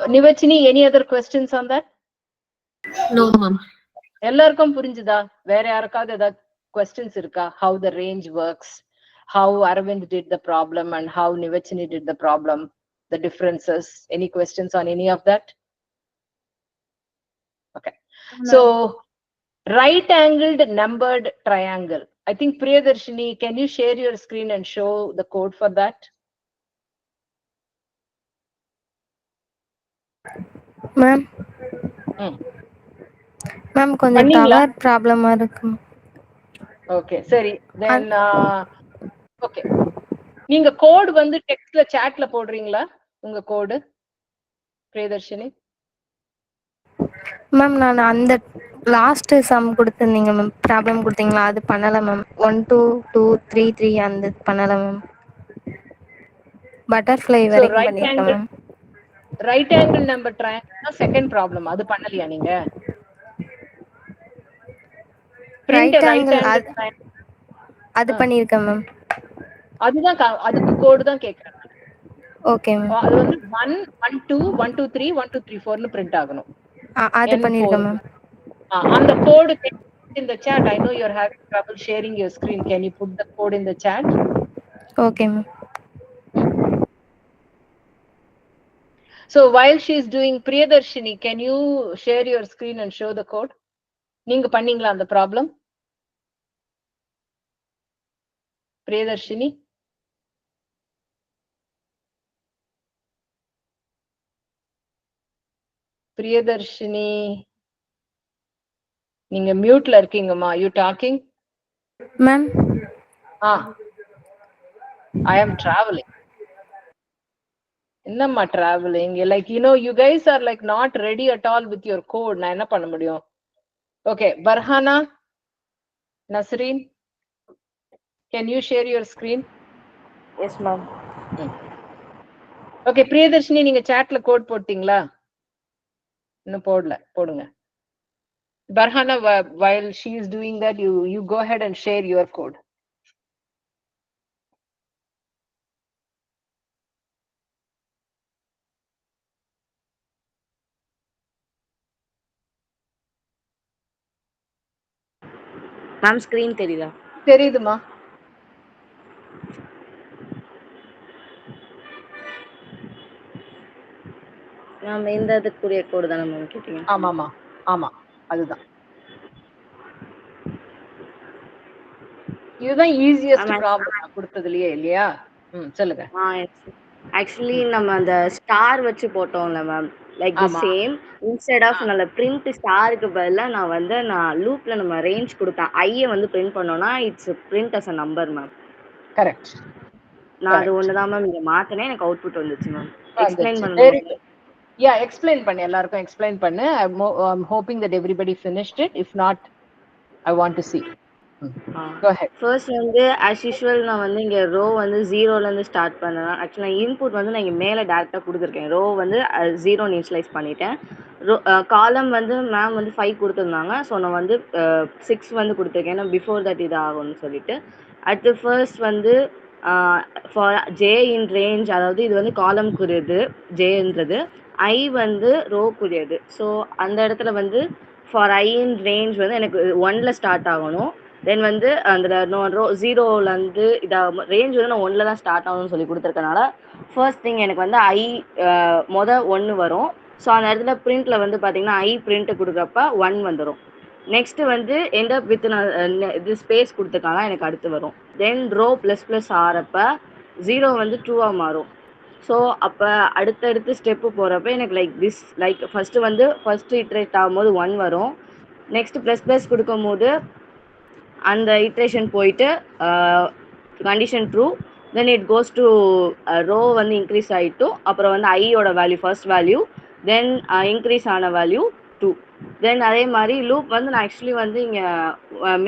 Nivachini, any other questions on that? No, ma'am. எல்லாருக்கும் புரிஞ்சுதா? வேற யாருக்காவது ஏதாவது questions இருக்கா? How the range works, how Arvind did the problem and how Nivachini did the problem, the differences. Any questions on any of that? Okay. So right angled numbered triangle. I think Priyadarshini, can you share your screen and show the code for that? Ma'am. Ma'am, கொஞ்சம் tower ப்ராப்ளமா இருக்கு. Okay, சரி. Then okay. நீங்க code வந்து டெக்ஸ்ட்ல சாட்ல போடுறீங்களா? உங்க code Priyadarshini? Ma'am நான் அந்த லாஸ்ட் சம் கொடுத்துருந்தீங்க மேம், ப்ராப்ளம் கொடுத்தீங்களா, அது பண்ணலை மேம். 1 2 2 3 3 அந்த பண்ணலை மேம். பட்டர்ஃப்ளை வரைக்கும் பண்ணியிருக்கேன் ma'am. Right angle number triangle second problem, அது பண்ணலையா நீங்க? ரைட் ஆங்கிள் அது பண்ணியிருக்கேன் மேம். அதுதான் அதுக்கு கோட் தான் கேக்குறேன். Okay ma'am. அது வந்து 1 1 2 1 2 3 1 2 3 4 னு பிரிண்ட் ஆகணும். அது பண்ணியிருக்கேன் மேம். அந்த code in the chat. I know you're having trouble sharing your screen. Can you put the code in the chat? Okay ma'am. So while she is doing, Priyadarshini, can you share your screen and show the code? நீங்க பண்ணீங்களா அந்த problem? Priyadarshini? Priyadarshini, நீங்க மியூட்ல இருக்கீங்கம்மா. You talking? Ma'am. I am traveling. என்னம்மா traveling? Like, you know, you guys are like not ready at all with your code. நான் என்ன பண்ண முடியும்? Okay, Barhana, Nasreen, can you share your screen? Yes, ma'am. Okay, Priyadarshini, நீங்க chatல code போட்டீங்களா? இன்னும் போடல, போடுங்க. Barhana, while she is doing that, you go ahead and share your code. Ma'am, screen தெரியுதா? தெரியுதுமா. மேம் இந்த இதுக்குரிய கோட் தானே மேம் கேட்டீங்க? ஆமாமா, ஆமா, அதுதான். இதுதான் ஈஸியஸ்ட் ப்ராப்ளம் கொடுத்ததுலயே இல்லையா? சொல்லுங்க. ஆக்சுவலி நம்ம அந்த ஸ்டார் வச்சு போட்டோம்ல ma'am, like the same instead of நல்ல பிரிண்ட் ஸ்டாருக்கு பதிலா நான் லூப்ல நம்ம ரேஞ்ச் கொடுத்தேன். ஐயை வந்து பிரிண்ட் பண்ணோம்னா it's print as a number ma'am. Correct. நான் அது ஒண்ணுதான் மேம் இங்க மாத்தினேன், எனக்கு அவுட்புட் வந்துச்சு மேம். எக்ஸ்பிளைன் பண்ணுங்க. Yeah, explain பண்ணு, எல்லாருக்கும் explain பண்ணு. I'm hoping that everybody finished it. If not, I want to see. Go ahead. First வந்து as usual நான் வந்து இங்க ரோ வந்து 0ல இருந்து ஸ்டார்ட் பண்ணேன். ஆக்சுவலா இன்புட் வந்து நான் இங்க மேல டைரக்டா கொடுத்திருக்கேன். ரோ வந்து 0 இனிஷியலைஸ் பண்ணிட்டேன். காலம் வந்து மேம் வந்து 5 கொடுத்திருந்தாங்க. சோ நான் வந்து 6 வந்து கொடுத்திருக்கேன். ஏன்னா பிஃபோர் தட் இது ஆகும்னு சொல்லிட்டு. அடுத்து ஃபர்ஸ்ட் வந்து ஃபார் ஜே இன் ரேஞ்ச், அதாவது இது வந்து காலம்க்குரியது ஜேன்றது, ஐ வந்து ரோக்குரியது. ஸோ அந்த இடத்துல வந்து ஃபார் ஐ இன் ரேஞ்ச் வந்து எனக்கு 1ல ஸ்டார்ட் ஆகணும். தென் வந்து அந்த ரோ 0லேருந்து இதாக ரேஞ்ச் வந்து நான் 1ல தான் ஸ்டார்ட் ஆகணும்னு சொல்லி கொடுத்துருக்கனால ஃபர்ஸ்ட் திங் எனக்கு வந்து ஐ 1 வரும். ஸோ அந்த இடத்துல பிரிண்ட்ல வந்து பார்த்தீங்கன்னா ஐ பிரிண்ட் கொடுக்குறப்ப 1 வந்துடும். நெக்ஸ்ட் வந்து எண்ட் அப் வித் இது ஸ்பேஸ் கொடுத்துருக்காங்க, எனக்கு அடுத்து வரும். தென் ரோ ப்ளஸ் ப்ளஸ் ஆகிறப்ப 0 வந்து 2ஆக மாறும். ஸோ அப்போ அடுத்தடுத்து ஸ்டெப்பு போகிறப்ப எனக்கு லைக் ஃபஸ்ட்டு வந்து ஃபஸ்ட்டு இட்ரேட் ஆகும்போது 1 வரும். நெக்ஸ்ட் ப்ளஸ் ப்ளஸ் கொடுக்கும் போது அந்த இட்ரேஷன் போயிட்டு condition true, then it goes to row வந்து இன்க்ரீஸ் ஆகிட்டும். அப்புறம் வந்து ஐயோட value first value, then increase ஆன வேல்யூ 2. தென் அதே மாதிரி லூப் வந்து நான் ஆக்சுவலி வந்து இங்கே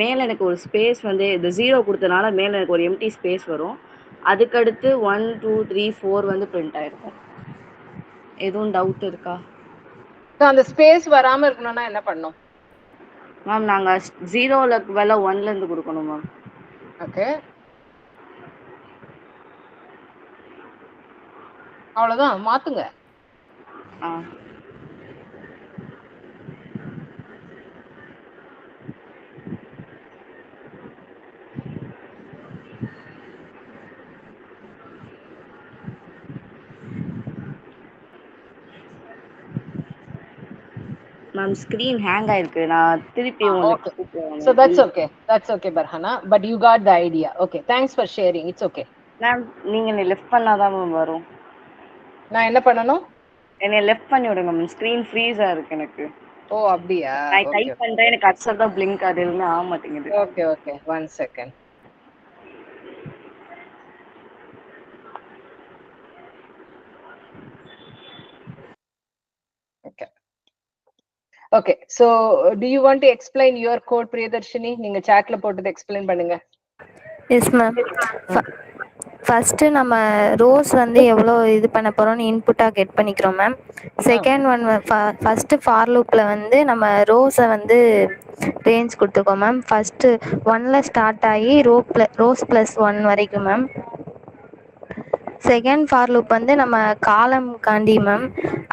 மேலே எனக்கு ஒரு ஸ்பேஸ் வந்து இந்த 0 கொடுத்தனால மேலே எனக்கு ஒரு எம்டி ஸ்பேஸ் வரும். அதுக்கடுத்து 1 2 3 4 வந்து பிரிண்ட் ஆயிருக்கும். எதுவும் டவுட் இருக்கா? அந்த ஸ்பேஸ் வராம இருக்கணும்னா என்ன பண்ணணும் மேம்? நாங்கள் 0ல வேலை 1லேருந்து கொடுக்கணும் மேம். ஓகே, அவ்வளோதான், மாத்துங்க. ஆ மேம் ஸ்க்ரீன் ஹேங் ஆயிருக்கு. நான் திருப்பி உங்களுக்கு Okay. கூப்பிடுறேன் So that's ma'am. okay. That's okay, Barhana. But you got the idea. Okay. Thanks for sharing. It's okay. Ma'am நீங்க என்னை லெஃப்ட் பண்ணாதான் மேம் வரும். நான் என்ன பண்ணணும்? என்னை லெஃப்ட் பண்ணி விடுங்க மேம். ஸ்க்ரீன் ஃப்ரீஸா இருக்கு எனக்கு. ஓ அப்படியா? நான் ஓகே டைப் பண்றேன், எனக்கு அக்செப்ட் தான் பிளிங்க் அது எதுவுமே ஆக மாட்டேங்குது. Okay okay 1 second. Okay. Okay. So do you want to explain your code, Priyadarshini? நீங்க chatல போட்டது explain பண்ணுங்க. Yes ma'am. ஃபஸ்ட்டு நம்ம ரோஸ் வந்து எவ்வளோ இது பண்ண போகிறோம்னு இன்புட்டாக கெட் பண்ணிக்கிறோம் ma'am. Second one first for லூப்பில் வந்து நம்ம ரோஸை வந்து ரேஞ்ச் கொடுத்துருக்கோம் மேம். ஃபஸ்ட்டு 1ல் ஸ்டார்ட் ஆகி ரோஸ் ப்ளஸ் 1 வரைக்கும் மேம். செகண்ட் ஃபார் லூப் வந்து நம்ம காலம் காண்டி மேம்.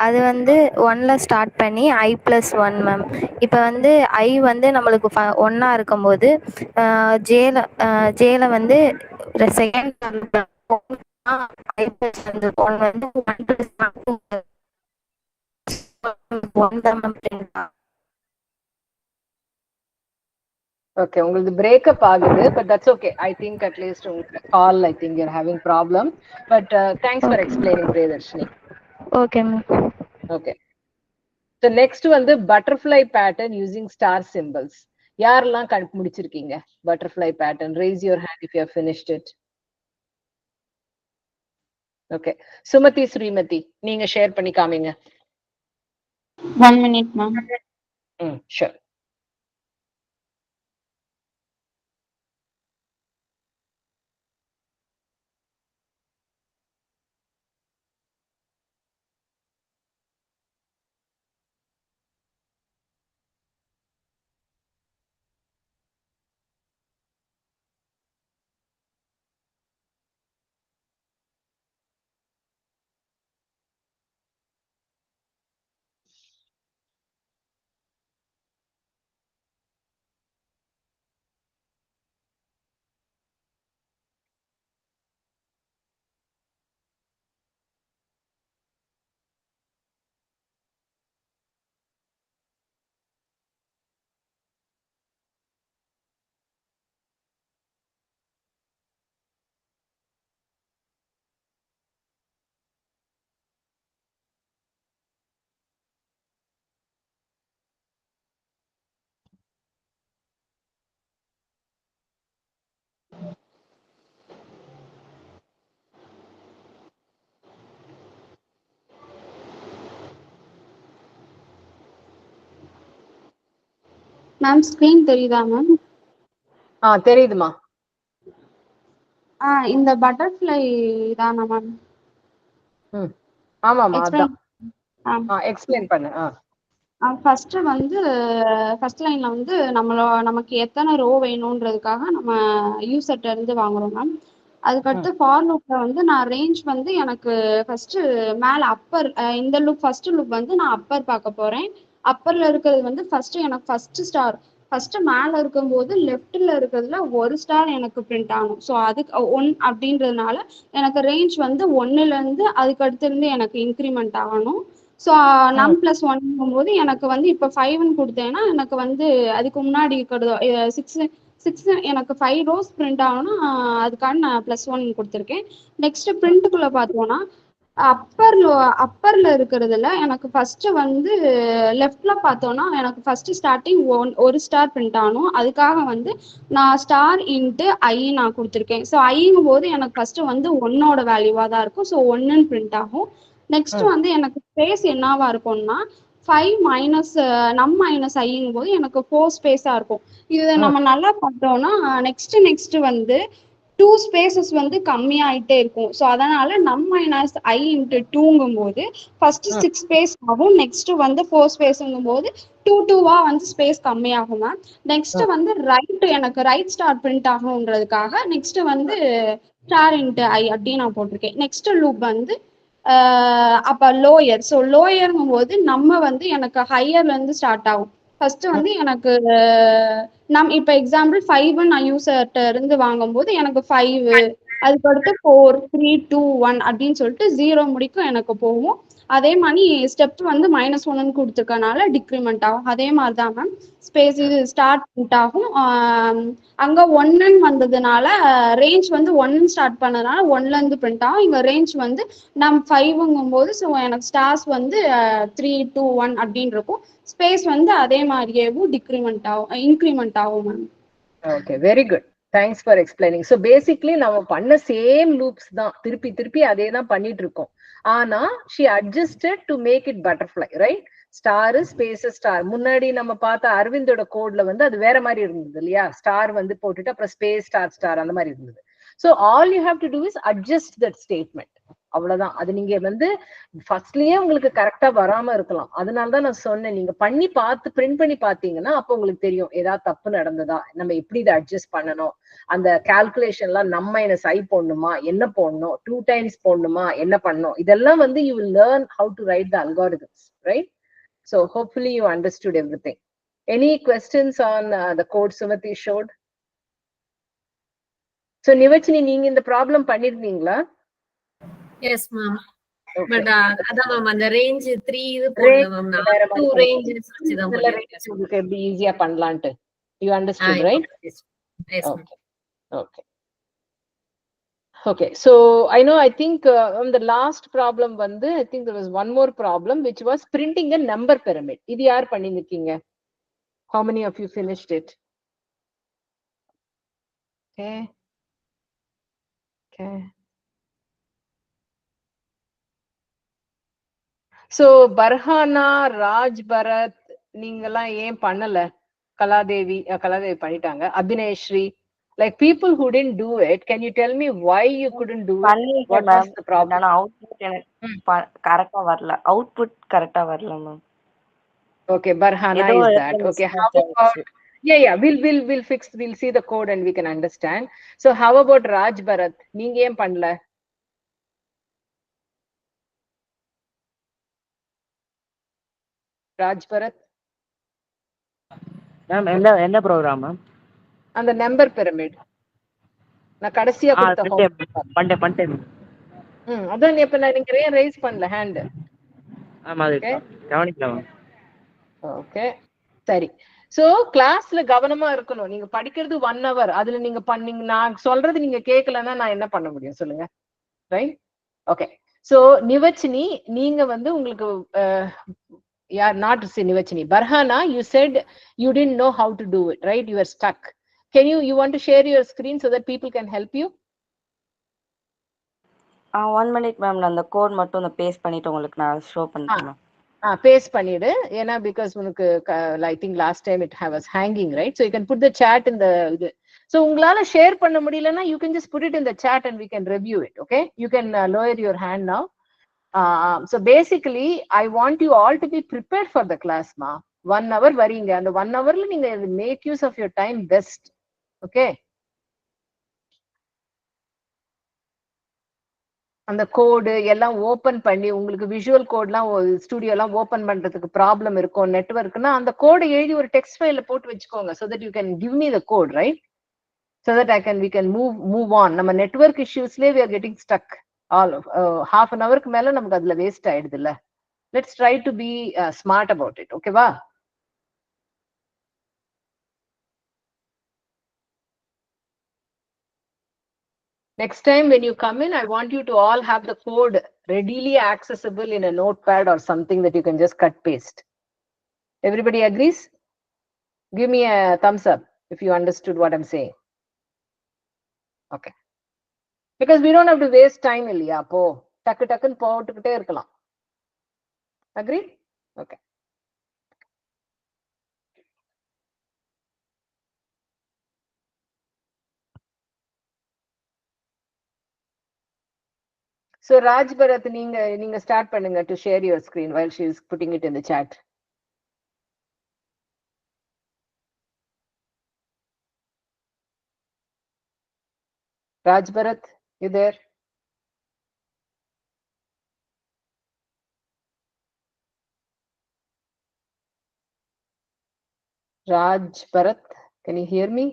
அது வந்து 1ல் ஸ்டார்ட் பண்ணி i+1 மேம். இப்போ வந்து ஐ வந்து நம்மளுக்கு 1ஆக இருக்கும்போது ஜேல வந்து செகண்ட் ஃபார் லூப் i+1 வந்து 1 தான் மேம் பிரிண்ட் ஆகும். Okay, உங்களுக்கு breakup ஆகுது, but that's okay. I think at least உங்களுக்கு call, I think you're having problem. But thanks for explaining, Priyadarshini. Okay ma'am. Okay. So next வந்து butterfly pattern using star symbols. யாரெல்லாம் முடிச்சிருக்கீங்க butterfly pattern? Raise your hand if you have finished it. Okay. Sumathi, Srimathi, நீங்க share பண்ணி காமிங்க. 1 minute ma'am. Sure. Ma'am screen தெரியுதா ma'am? தெரியுதுமா. இந்த butterfly தானா ma'am? ஆமாமா அதான். எக்ஸ்பிளைன் எக்ஸ்பிளைன் பண்ணு. ஃபர்ஸ்ட் வந்து ஃபர்ஸ்ட் லைன்ல வந்து நமக்கு எத்தனை ரோ வேணும்ன்றதுக்காக நம்ம யூசர்ட்ட இருந்து வாங்குறோம் மேம். அதுக்கடுத்து ஃபார் லூப்ல வந்து நான் ரேஞ்ச் வந்து எனக்கு ஃபர்ஸ்ட் மேல அப்பர், இந்த லூப் ஃபர்ஸ்ட் லூப் வந்து நான் அப்பர் பார்க்க போறேன். அப்பர்ல இருக்கிறது வந்து எனக்கு ஃபர்ஸ்ட் மேல இருக்கும்போது லெஃப்ட்ல இருக்கிறதுல ஒரு ஸ்டார் எனக்கு பிரிண்ட் ஆகும். ஸோ அதுக்கு 1 அப்படின்றதுனால எனக்கு ரேஞ்ச் வந்து 1ல இருந்து அதுக்கு அடுத்து இருந்து எனக்கு இன்க்ரிமெண்ட் ஆகணும். ஸோ நம் பிளஸ் 1 எனக்கு வந்து இப்போ 5ன்னு கொடுத்தேன்னா எனக்கு வந்து அதுக்கு முன்னாடி இருக்கிறது 6 எனக்கு 5 ரோஸ் பிரிண்ட் ஆகணும்னா அதுக்கான நான் +1 கொடுத்துருக்கேன். நெக்ஸ்ட் பிரிண்ட்டுக்குள்ள பார்த்தோம்னா அப்பர்ல இருக்கிறதுல எனக்கு ஃபர்ஸ்ட் வந்து லெஃப்ட்ல பார்த்தோம்னா எனக்கு ஃபர்ஸ்ட் ஸ்டார்டிங் ஒரு ஸ்டார் பிரிண்ட் ஆகணும். அதுக்காக வந்து நான் ஸ்டார் இன்ட்டு ஐ நான் கொடுத்துருக்கேன். ஸோ ஐங்கும் போது எனக்கு ஃபர்ஸ்ட் வந்து 1ஓட வேல்யூவா தான் இருக்கும். ஸோ 1ன்னு பிரிண்ட் ஆகும். நெக்ஸ்ட் வந்து எனக்கு ஸ்பேஸ் என்னவா இருக்கும்னா 5 மைனஸ் நம் மைனஸ் ஐங்கும் போது எனக்கு 4 ஸ்பேஸா இருக்கும். இது நம்ம நல்லா பார்த்தோம்னா நெக்ஸ்ட் வந்து 2 ஸ்பேசஸ் வந்து கம்மியாயிட்டே இருக்கும். ஸோ அதனால நம் மைனஸ் ஐ இன்ட்டு 2ங்கும் போது ஃபர்ஸ்ட் 6 ஸ்பேஸ் ஆகும். நெக்ஸ்ட் வந்து 4 ஸ்பேஸ்ங்கும் போது 2 வந்து ஸ்பேஸ் கம்மியாகும் மேம். நெக்ஸ்ட் வந்து எனக்கு ரைட் ஸ்டார் பிரிண்ட் ஆகும்ன்றதுக்காக நெக்ஸ்ட் வந்து ஸ்டார் இன்ட்டு ஐ அப்படின்னு நான் போட்டிருக்கேன். நெக்ஸ்ட் லூப் வந்து அப்ப லோயர். ஸோ லோயர்ங்கும் போது நம்ம வந்து எனக்கு ஹையர்ல இருந்து ஸ்டார்ட் ஆகும். ஃபர்ஸ்ட் வந்து எனக்கு இப்ப எக்ஸாம்பிள் 5 நான் யூசர்ட்ட இருந்து வாங்கும்போது எனக்கு 5, அதுக்கடுத்து 4, 3, 2, 1 அப்படின்னு சொல்லிட்டு 0 முடிக்கும் எனக்கு போகும். அதே மாதிரி ஸ்டெப் வந்து -1 கொடுத்துருக்கனால டிக்ரிமெண்ட் ஆகும். அதே மாதிரி தான் மேம் ஸ்பேஸ் இது ஸ்டார்ட் ஆகும். அங்க 1 வந்ததுனால ரேஞ்ச் வந்து 1 ஸ்டார்ட் பண்ணதுனால 1ல இருந்து பிரிண்ட் ஆகும். இங்க ரேஞ்ச் வந்து நம்ம 5ங்கும் போது ஸோ எனக்கு ஸ்டார்ஸ் வந்து 3, 2, 1 அப்படின்னு இருக்கும். ஸ்பேஸ் வந்து அதே மாதிரியேவும் டிக்ரிமெண்ட் ஆகும், இன்க்ரிமெண்ட் ஆகும் ma'am. Okay, very good. Thanks for explaining. So basically நம்ம பண்ண சேம் லூப்ஸ் தான், திருப்பி திருப்பி அதே தான் பண்ணிட்டு இருக்கோம். ஆனா she adjusted to make it butterfly, right? Star space star. முன்னாடி நம்ம பார்த்த அரவிந்தோட கோட்ல வந்து அது வேற மாதிரி இருந்தது இல்லையா? ஸ்டார் வந்து போட்டுட்டு அப்புறம் ஸ்பேஸ் ஸ்டார் ஸ்டார் அந்த மாதிரி இருந்தது. So all you have to do is adjust that statement. அவ்வளவுதான். அது நீங்க வந்து ஃபர்ஸ்ட்லயே உங்களுக்கு கரெக்டா வராம இருக்கலாம். அதனாலதான் நான் சொன்னேன், நீங்க பண்ணி பார்த்து பிரிண்ட் பண்ணி பாத்தீங்கன்னா அப்ப உங்களுக்கு தெரியும் ஏதாவது தப்பு நடந்ததா, நம்ம எப்படி இதை அட்ஜஸ்ட் பண்ணணும், அந்த கால்குலேஷன் எல்லாம் நம்ம -i போடணுமா, என்ன போடணும், 2 times போடணுமா, என்ன பண்ணணும், இதெல்லாம் வந்து you will learn how to write the algorithms, right? So hopefully you understood everything. Any questions on the code Sumati showed? So Nivachini, நீங்க இந்த ப்ராப்ளம் பண்ணிருந்தீங்களா? Yes ma'am. Okay. பட் அதான் மேம் அந்த ரேஞ்ச் 3 இது போடல மேம். நான் 2 ranges வச்சு தான் பண்ணிருக்கேன். உங்களுக்கு எப்படி ஈஸியா பண்ணலாம்னு you understood, right? S ma'am. Okay. Okay. Okay, so I think on the last problem வந்து I think there was one more problem which was printing a number pyramid. இது யார் பண்ணிருக்கீங்க? How many of you finished it? Okay. Okay. So Barhana, Raj Bharat, நீங்கெல்லாம் ஏன் பண்ணல? கலாதேவி பண்ணிட்டாங்க. அபினேஸ்ரீ, like people who didn't do it, can you tell me why you couldn't do it? What was the problem? நான் output எனக்கு கரெக்ட்டா வரல. Output கரெக்ட்டா வரல ma'am. Okay, Barhana is that. Okay, how about yeah, we'll see the code and we can understand. So how about Raj Bharat? நீங்க ஏன் பண்ணல? Raj Bharat, ma'am என்ன ப்ரோக்ராம் மேம்? அந்த நம்பர் பிரமிட் நான் கடைசியா கொடுத்த பண்ணிட்டேன். அதான் இப்ப நான் நீங்க ஏன் ரைஸ் பண்ணல ஹேண்ட்? ஆமா, அது கவனிக்கல மேம். ஓகே, சரி. சோ கிளாஸ்ல கவனமா இருக்கணும். நீங்க படிக்கிறது 1 hour, அதுல நீங்க பண்ணீங்க, நான் சொல்றது நீங்க கேட்கலன்னா நான் என்ன பண்ண முடியும் சொல்லுங்க, ரைட்? ஓகே, சோ நிவச்சினி, நீங்க வந்து உங்களுக்கு not Nivachini, Barhana, you said you didn't know how to do it, right? You are stuck. Can you want to share your screen so that people can help you? 1 minute ma'am. நான் அந்த code மட்டும் paste பண்ணிட்டு உங்களுக்கு நான் show பண்றேன். Paste பண்ணிடு. ஏன்னா because உனக்கு I think last time it was hanging, right? So you can put the chat in the so உங்களால ஷேர் பண்ண முடியலன்னா you can just put it in the chat and we can review it. Okay, you can lower your hand now. So basically I want you all to be prepared for the class ma. 1 hour வரீங்க, அந்த 1 hourல நீங்க make use of your time best. Okay, அந்த கோடு எல்லாம் open பண்ணி, உங்களுக்கு visual கோட்லாம் studio எல்லாம் open பண்றதுக்கு problem இருக்கும் நெட்வொர்க்னா, அந்த கோடை எழுதி ஒரு டெக்ஸ்ட் ஃபைல்ல போட்டு வச்சுக்கோங்க. so that you can give me the code, right? So that we can move on. நம்ம network இஷ்யூஸ்லயே we are getting stuck. all half an hour க்கு மேல நமக்கு அதுல வேஸ்ட் ஆயிடுது இல்ல. let's try to be smart about it. okay வா? Next time when you come in, I want you to all have the code readily accessible in a notepad or something that you can just cut paste. Everybody agrees? Give me a thumbs up if you understood what I'm saying. Okay, because we don't have to waste time இல்லையா? அப்போ டக்குன்னு போட்டுக்கிட்டே இருக்கலாம். Agree? Okay. So Raj Bharat, நீங்க start பண்ணுங்க to share your screen while she is putting it in the chat. Raj Bharat, you there? Raj Bharat, can you hear me?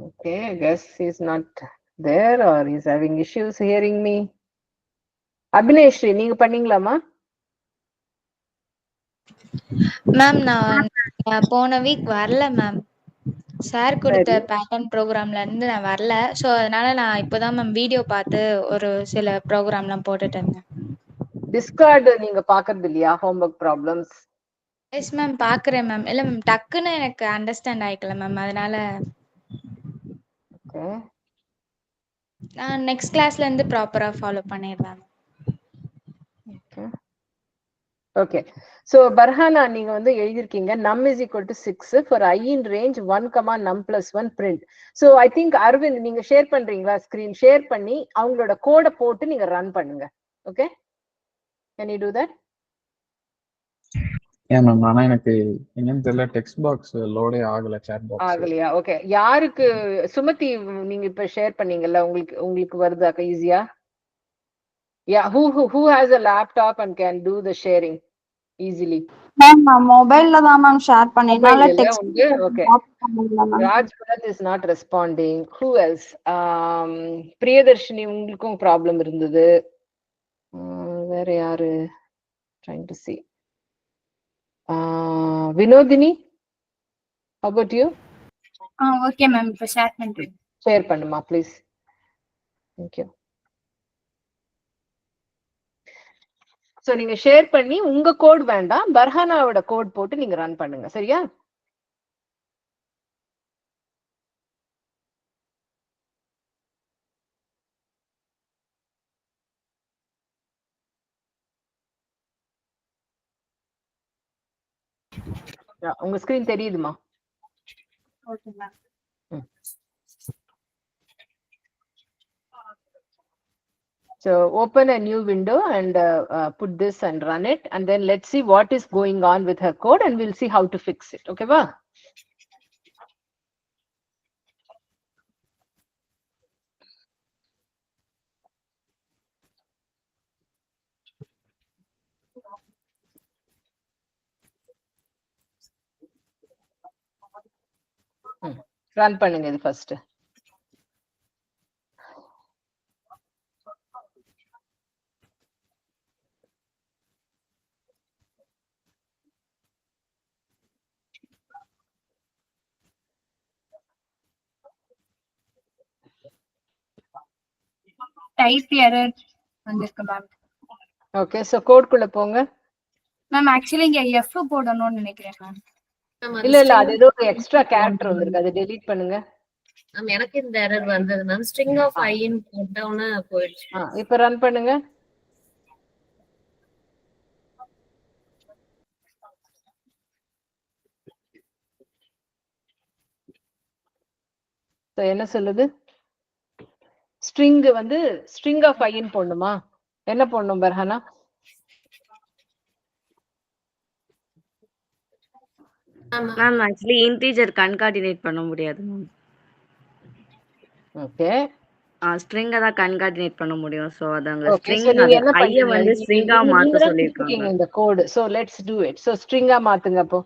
Okay, I guess he's not there or he's having issues hearing me. Abhineshri, நீங்க பண்ணீங்களாமா? Ma'am நான் போன week வரல ma'am. Sir கொடுத்த pattern ப்ரோக்ராம்ல இருந்து நான் வரல. So அதனால நான் இப்போதான் மேம் வீடியோ பார்த்து ஒரு சில ப்ரோக்ராம்லாம் போட்டுட்டு இருந்தேன். டிஸ்கார்டு நீங்க பாக்குறது இல்லையா ஹோம்ஒர்க் ப்ராப்ளம்ஸ்? எஸ் மேம் பார்க்குறேன் மேம். இல்லை மேம் டக்குன்னு எனக்கு அண்டர்ஸ்டாண்ட் ஆயிக்கல மேம். அதனால ஓகே, நான் நெக்ஸ்ட் கிளாஸ்ல இருந்து ப்ராப்பரா ஃபாலோ பண்ணிடுறேன். Okay, okay. So Barhana, நீங்க வந்து எழுதிருக்கீங்க num is equal to 6 for I in range 1, num plus 1 print. So I think Arvind, நீங்க ஷேர் பண்றீங்களா? ஸ்கிரீன் ஷேர் பண்ணி அவங்களோட கோடை போட்டு நீங்க ரன் பண்ணுங்க. Okay, can you do that? ஏன் மேம், ஆனா எனக்கு என்னன்னு தெரியல, டெக்ஸ்ட் பாக்ஸ் லோடே ஆகல, சாட் பாக்ஸ் ஆகலையா? ஓகே, யாருக்கு? சுமதி, நீங்க இப்ப ஷேர் பண்ணீங்கல்ல, உங்களுக்கு வருதா ஈஸியா? Yeah, who has a laptop and can do the sharing easily? Ma'am நான் மொபைல்ல தான் மேம் ஷேர் பண்ணினால text. Okay, Raj Bharat is not responding. Who else? Priyadarshini, உங்களுக்கும் ப்ராப்ளம் இருந்தது. வேற யாரு? Trying to see. Vinodini, how about you? Okay ma'am, இப்போ share பண்றேன். ஷேர் பண்ணுமா ப்ளீஸ். Thank you. சோ நீங்க ஷேர் பண்ணி உங்க கோட் வேண்டாம், பர்ஹானாவோட கோட் போட்டு நீங்க ரன் பண்ணுங்க, சரியா? உங்க ஸ்கிரீன் தெரியுதுமா? Okay ma'am. So open a new window and put this and run it, and then let's see what is going on with her code and we'll see how to fix it. Okay, va? Run பண்ணுங்க இது first. Type error வந்திருக்கு ma'am. Okay, so code குள்ள போங்க. Ma'am actually இங்க F போடணும்னு நினைக்கிறேன் ma'am. இல்ல அது ஏதோ எக்ஸ்ட்ரா கேரக்டர் வந்திருக்கு, அதை டெலீட் பண்ணுங்க. மேம் எனக்கு இந்த எரர் வந்தது மேம். ஸ்ட்ரிங் ஆஃப் ஐ ன்னு போட்டோம்னா போயிடுச்சு. இப்போ ரன் பண்ணுங்க. சோ என்ன சொல்லுது? ஸ்ட்ரிங் வந்து ஸ்ட்ரிங் ஆஃப் ஐ ன்னு போடணுமா? என்ன போடணும் பர்ஹானா? மேம் ஆக்சுவலி இன்டிஜர் கன்கார்டினேட் பண்ண முடியாது மேம். ஓகே, ஸ்ட்ரிங்க தான் கன்கார்டினேட் பண்ண முடியும். சோ அதாங்க ஓகே. ஸ்ட்ரிங் சோ நீங்க என்ன ஐய பண்றீங்க? வந்து ஸ்ட்ரிங்கா மாத்த நீங்க தான் சொல்லிருக்காங்க. கொடுத்திருக்கீங்க இந்த code. So let's do it. So ஸ்ட்ரிங்கா மாத்துங்க. அப்போ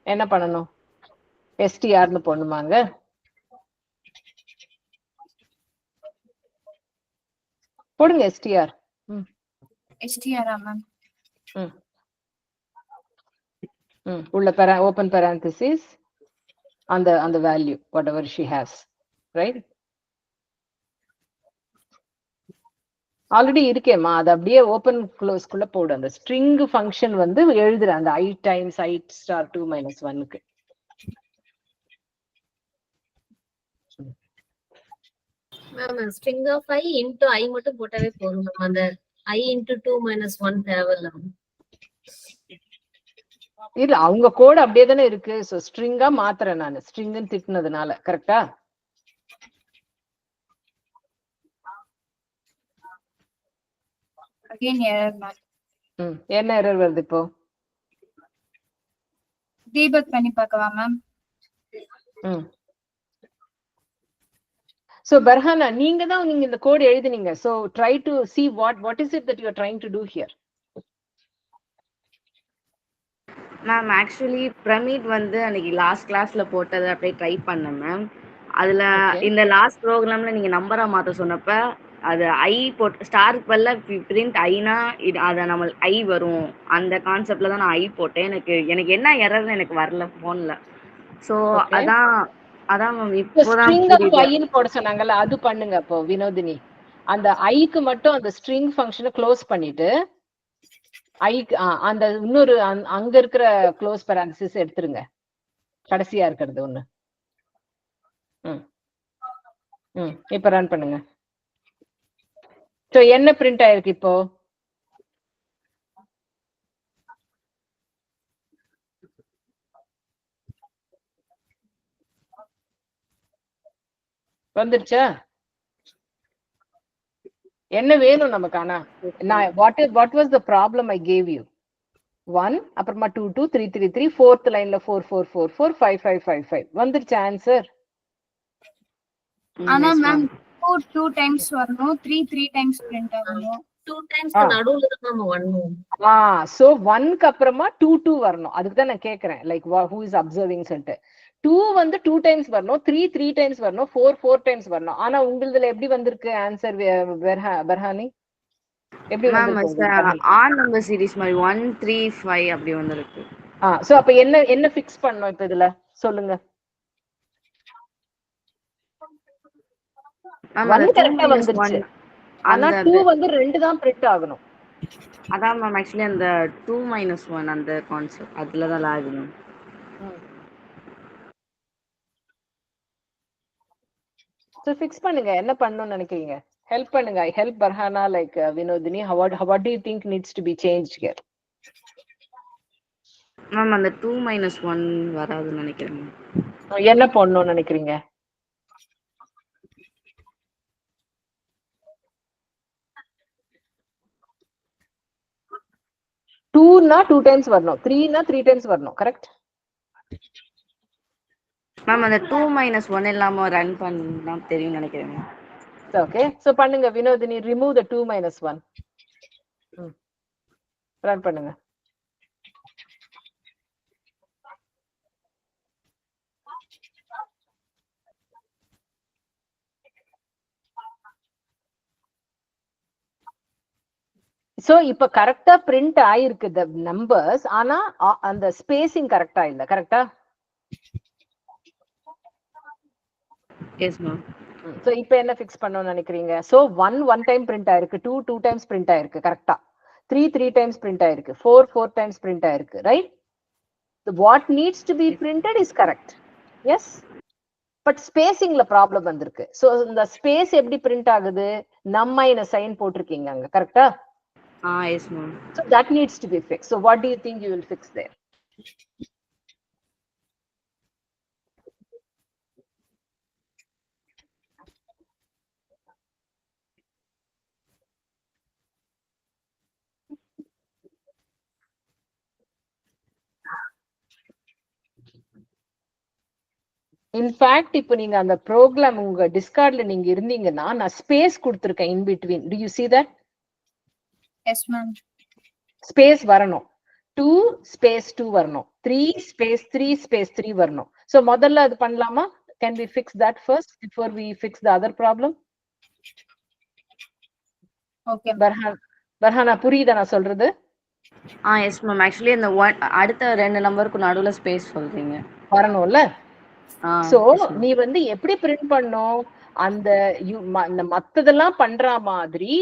என்ன பண்ணணும்? str னு போடணுமாங்க? போடுங்க str. str ma'am. உள்ள open parenthesis அந்த value whatever she has, right? Already இருக்கேம்மா, அது அப்படியே ஓபன் க்ளோஸ் குள்ள போடு. அந்த ஸ்ட்ரிங் ஃபங்க்ஷன் வந்து எழுதுற அந்த I times I star 2 minus 1க்கு. Ma'am string of I into I மட்டும் போட்டாவே போதும் மேம். அந்த ஐ இன்டு 2 மைனஸ் 1 தேவையில்ல. இல்ல அவங்க கோட் அப்படியே தானே இருக்கு. சோ ஸ்ட்ரிங்கா மாத்துறேன் நான், ஸ்ட்ரிங்னு திட்டுனதுனால. கரெக்டா? Again error ma'am. என்ன எரர் வருது இப்போ? டீபக் பண்ணி பார்க்கவா மேம்? So Barhana, நீங்க தான் நீங்க இந்த code எழுதினீங்க. So try to see what is it that you are trying to do here. Ma'am actually pyramid வந்து அன்னைக்கு லாஸ்ட் கிளாஸ்ல போட்டதை அப்படியே ட்ரை பண்ணேன் மேம். அதுல இந்த லாஸ்ட் ப்ரோக்ராம்ல நீங்க நம்பரா மாத்த சொன்னப்ப அது ஐ போட்டு ஸ்டாருக்கு பதிலா பிரிண்ட் ஐனா அதை நம்ம ஐ வரும் அந்த கான்செப்ட்ல தான் நான் ஐ போட்டேன். எனக்கு என்ன எரர்னு எனக்கு வரல போன்ல. ஸோ அதான் மேம் இப்போதான் ஸ்ட்ரிங் ஆஃப் ஐன்னு போட சொன்னாங்கல்ல, அது பண்ணுங்க. அப்போ வினோதினி அந்த ஐக்கு மட்டும் அந்த ஸ்ட்ரிங் ஃபங்க்ஷனை க்ளோஸ் பண்ணிட்டு ஐக்கு அந்த இன்னொரு அங்க இருக்கிற க்ளோஸ் பேரான்சிஸ் எடுத்துருங்க, கடைசியா இருக்கிறது ஒண்ணு. இப்ப ரன் பண்ணுங்க. சோ என்ன பிரிண்ட் ஆயிருக்கு இப்போ? வந்துருச்சா? என்ன வேணும் நமக்கு? ஆனா நான் what was the problem I gave you? 1 அப்புறமா 2 2 3 3 3 fourth லைன்ல 4 4 4 4 5 5 5 5 வந்துருச்சு ஆன்சர். ஆனா மேம் 2 டைம்ஸ் வரணும், 3 டைம்ஸ் பிரிண்ட் ஆகணும். 2 டைம்ஸ் நடுவுல தான் நம்ம வரணும். சோ 1 க்கு அப்புறமா 2 2 வரணும். அதுக்கு தான் நான் கேக்குறேன், லைக் who is observing சொல்லிட்டு. 2 வந்து 2 டைம்ஸ் வரணும், 3 3 டைம்ஸ் வரணும், 4 4 டைம்ஸ் வரணும். ஆனா உங்களுதுல எப்படி வந்திருக்கு ஆன்சர் பர்ஹானி? எப்படி வந்திருக்கு? ஆன் நம்பர் சீரிஸ் மாதிரி 1 3 5 அப்படி வந்திருக்கு. சோ அப்ப என்ன ஃபிக்ஸ் பண்ணனும் இப்ப இதுல சொல்லுங்க. 1 கரெக்ட்டா வந்துருச்சு. ஆனா 2 வந்து 2 தான் பிரிண்ட் ஆகணும். அதான் மேம் ஆக்சுவலி அந்த 2 - 1 அந்த கான்செப்ட் அதுல தான் லாக் ஆகும். சோ ஃபிக்ஸ் பண்ணுங்க. என்ன பண்ணனும்னு நினைக்கிறீங்க? ஹெல்ப் பண்ணுங்க. I help Barhana like Vinodini. What do you think needs to be changed here? Ma'am அந்த 2 - 1 வராதுன்னு நினைக்கிறேன். என்ன பண்ணனும்னு நினைக்கிறீங்க? டூ னா 2 டைம்ஸ் வரணும், 3 னா 3 டைம்ஸ் வரணும். Correct ma'am? அந்த 2 - 1 இல்லாம ரன் பண்ணா தெரியும் நினைக்கிறேன். ஓகே, சோ பண்ணுங்க வினோதினி. Remove the 2 - 1. ரன் பண்ணுங்க. சோ இப்ப கரெக்டா பிரிண்ட் ஆயிருக்கு the numbers. ஆனா அந்த ஸ்பேசிங் கரெக்டா இல்ல. கரெக்டா? Yes ma'am. சோ இப்போ என்ன ஃபிக்ஸ் பண்ணனும்னு நினைக்கிறீங்க? சோ 1 டைம் பிரிண்ட் ஆயிருக்கு, 2 டைம்ஸ் பிரிண்ட் ஆயிருக்கு. கரெக்டா? 3 டைம்ஸ் பிரிண்ட் ஆயிருக்கு, 4 டைம்ஸ் பிரிண்ட் ஆயிருக்கு. Right? what needs to be printed is correct. yes, but spacingல ப்ராப்ளம் வந்திருக்கு. சோ இந்த ஸ்பேஸ் எப்படி பிரிண்ட் ஆகுது? நம்மைன சைன் போட்டுருக்கீங்க அங்க. கரெக்டா? yes ma'am. So that needs to be fixed. So what do you think you will fix there? In fact இப்போ நீங்க அந்த ப்ரோக்ராம் உங்க டிஸ்கார்ட்ல நீங்க இருந்தீங்கன்னா நான் ஸ்பேஸ் கொடுத்திருக்கேன் in between. To you see that? Yes ma'am. Space வரணும். 2 ஸ்பேஸ் 2 வரணும், 3 ஸ்பேஸ் 3 ஸ்பேஸ் 3 வரணும். சோ முதல்ல அது பண்ணலாமா? Can we fix that first before we fix the other problem? Okay Farhana புரியுதா நான் சொல்றது? Yes ma'am. ஆக்சுவலி அந்த அடுத்த 2 நம்பருக்கு நடுவுல ஸ்பேஸ் சொல்றீங்க வரணும்ல. சோ நீ வந்து எப்படி பிரிண்ட் பண்ணும்? அந்த மத்ததெல்லாம் பண்ற மாதிரி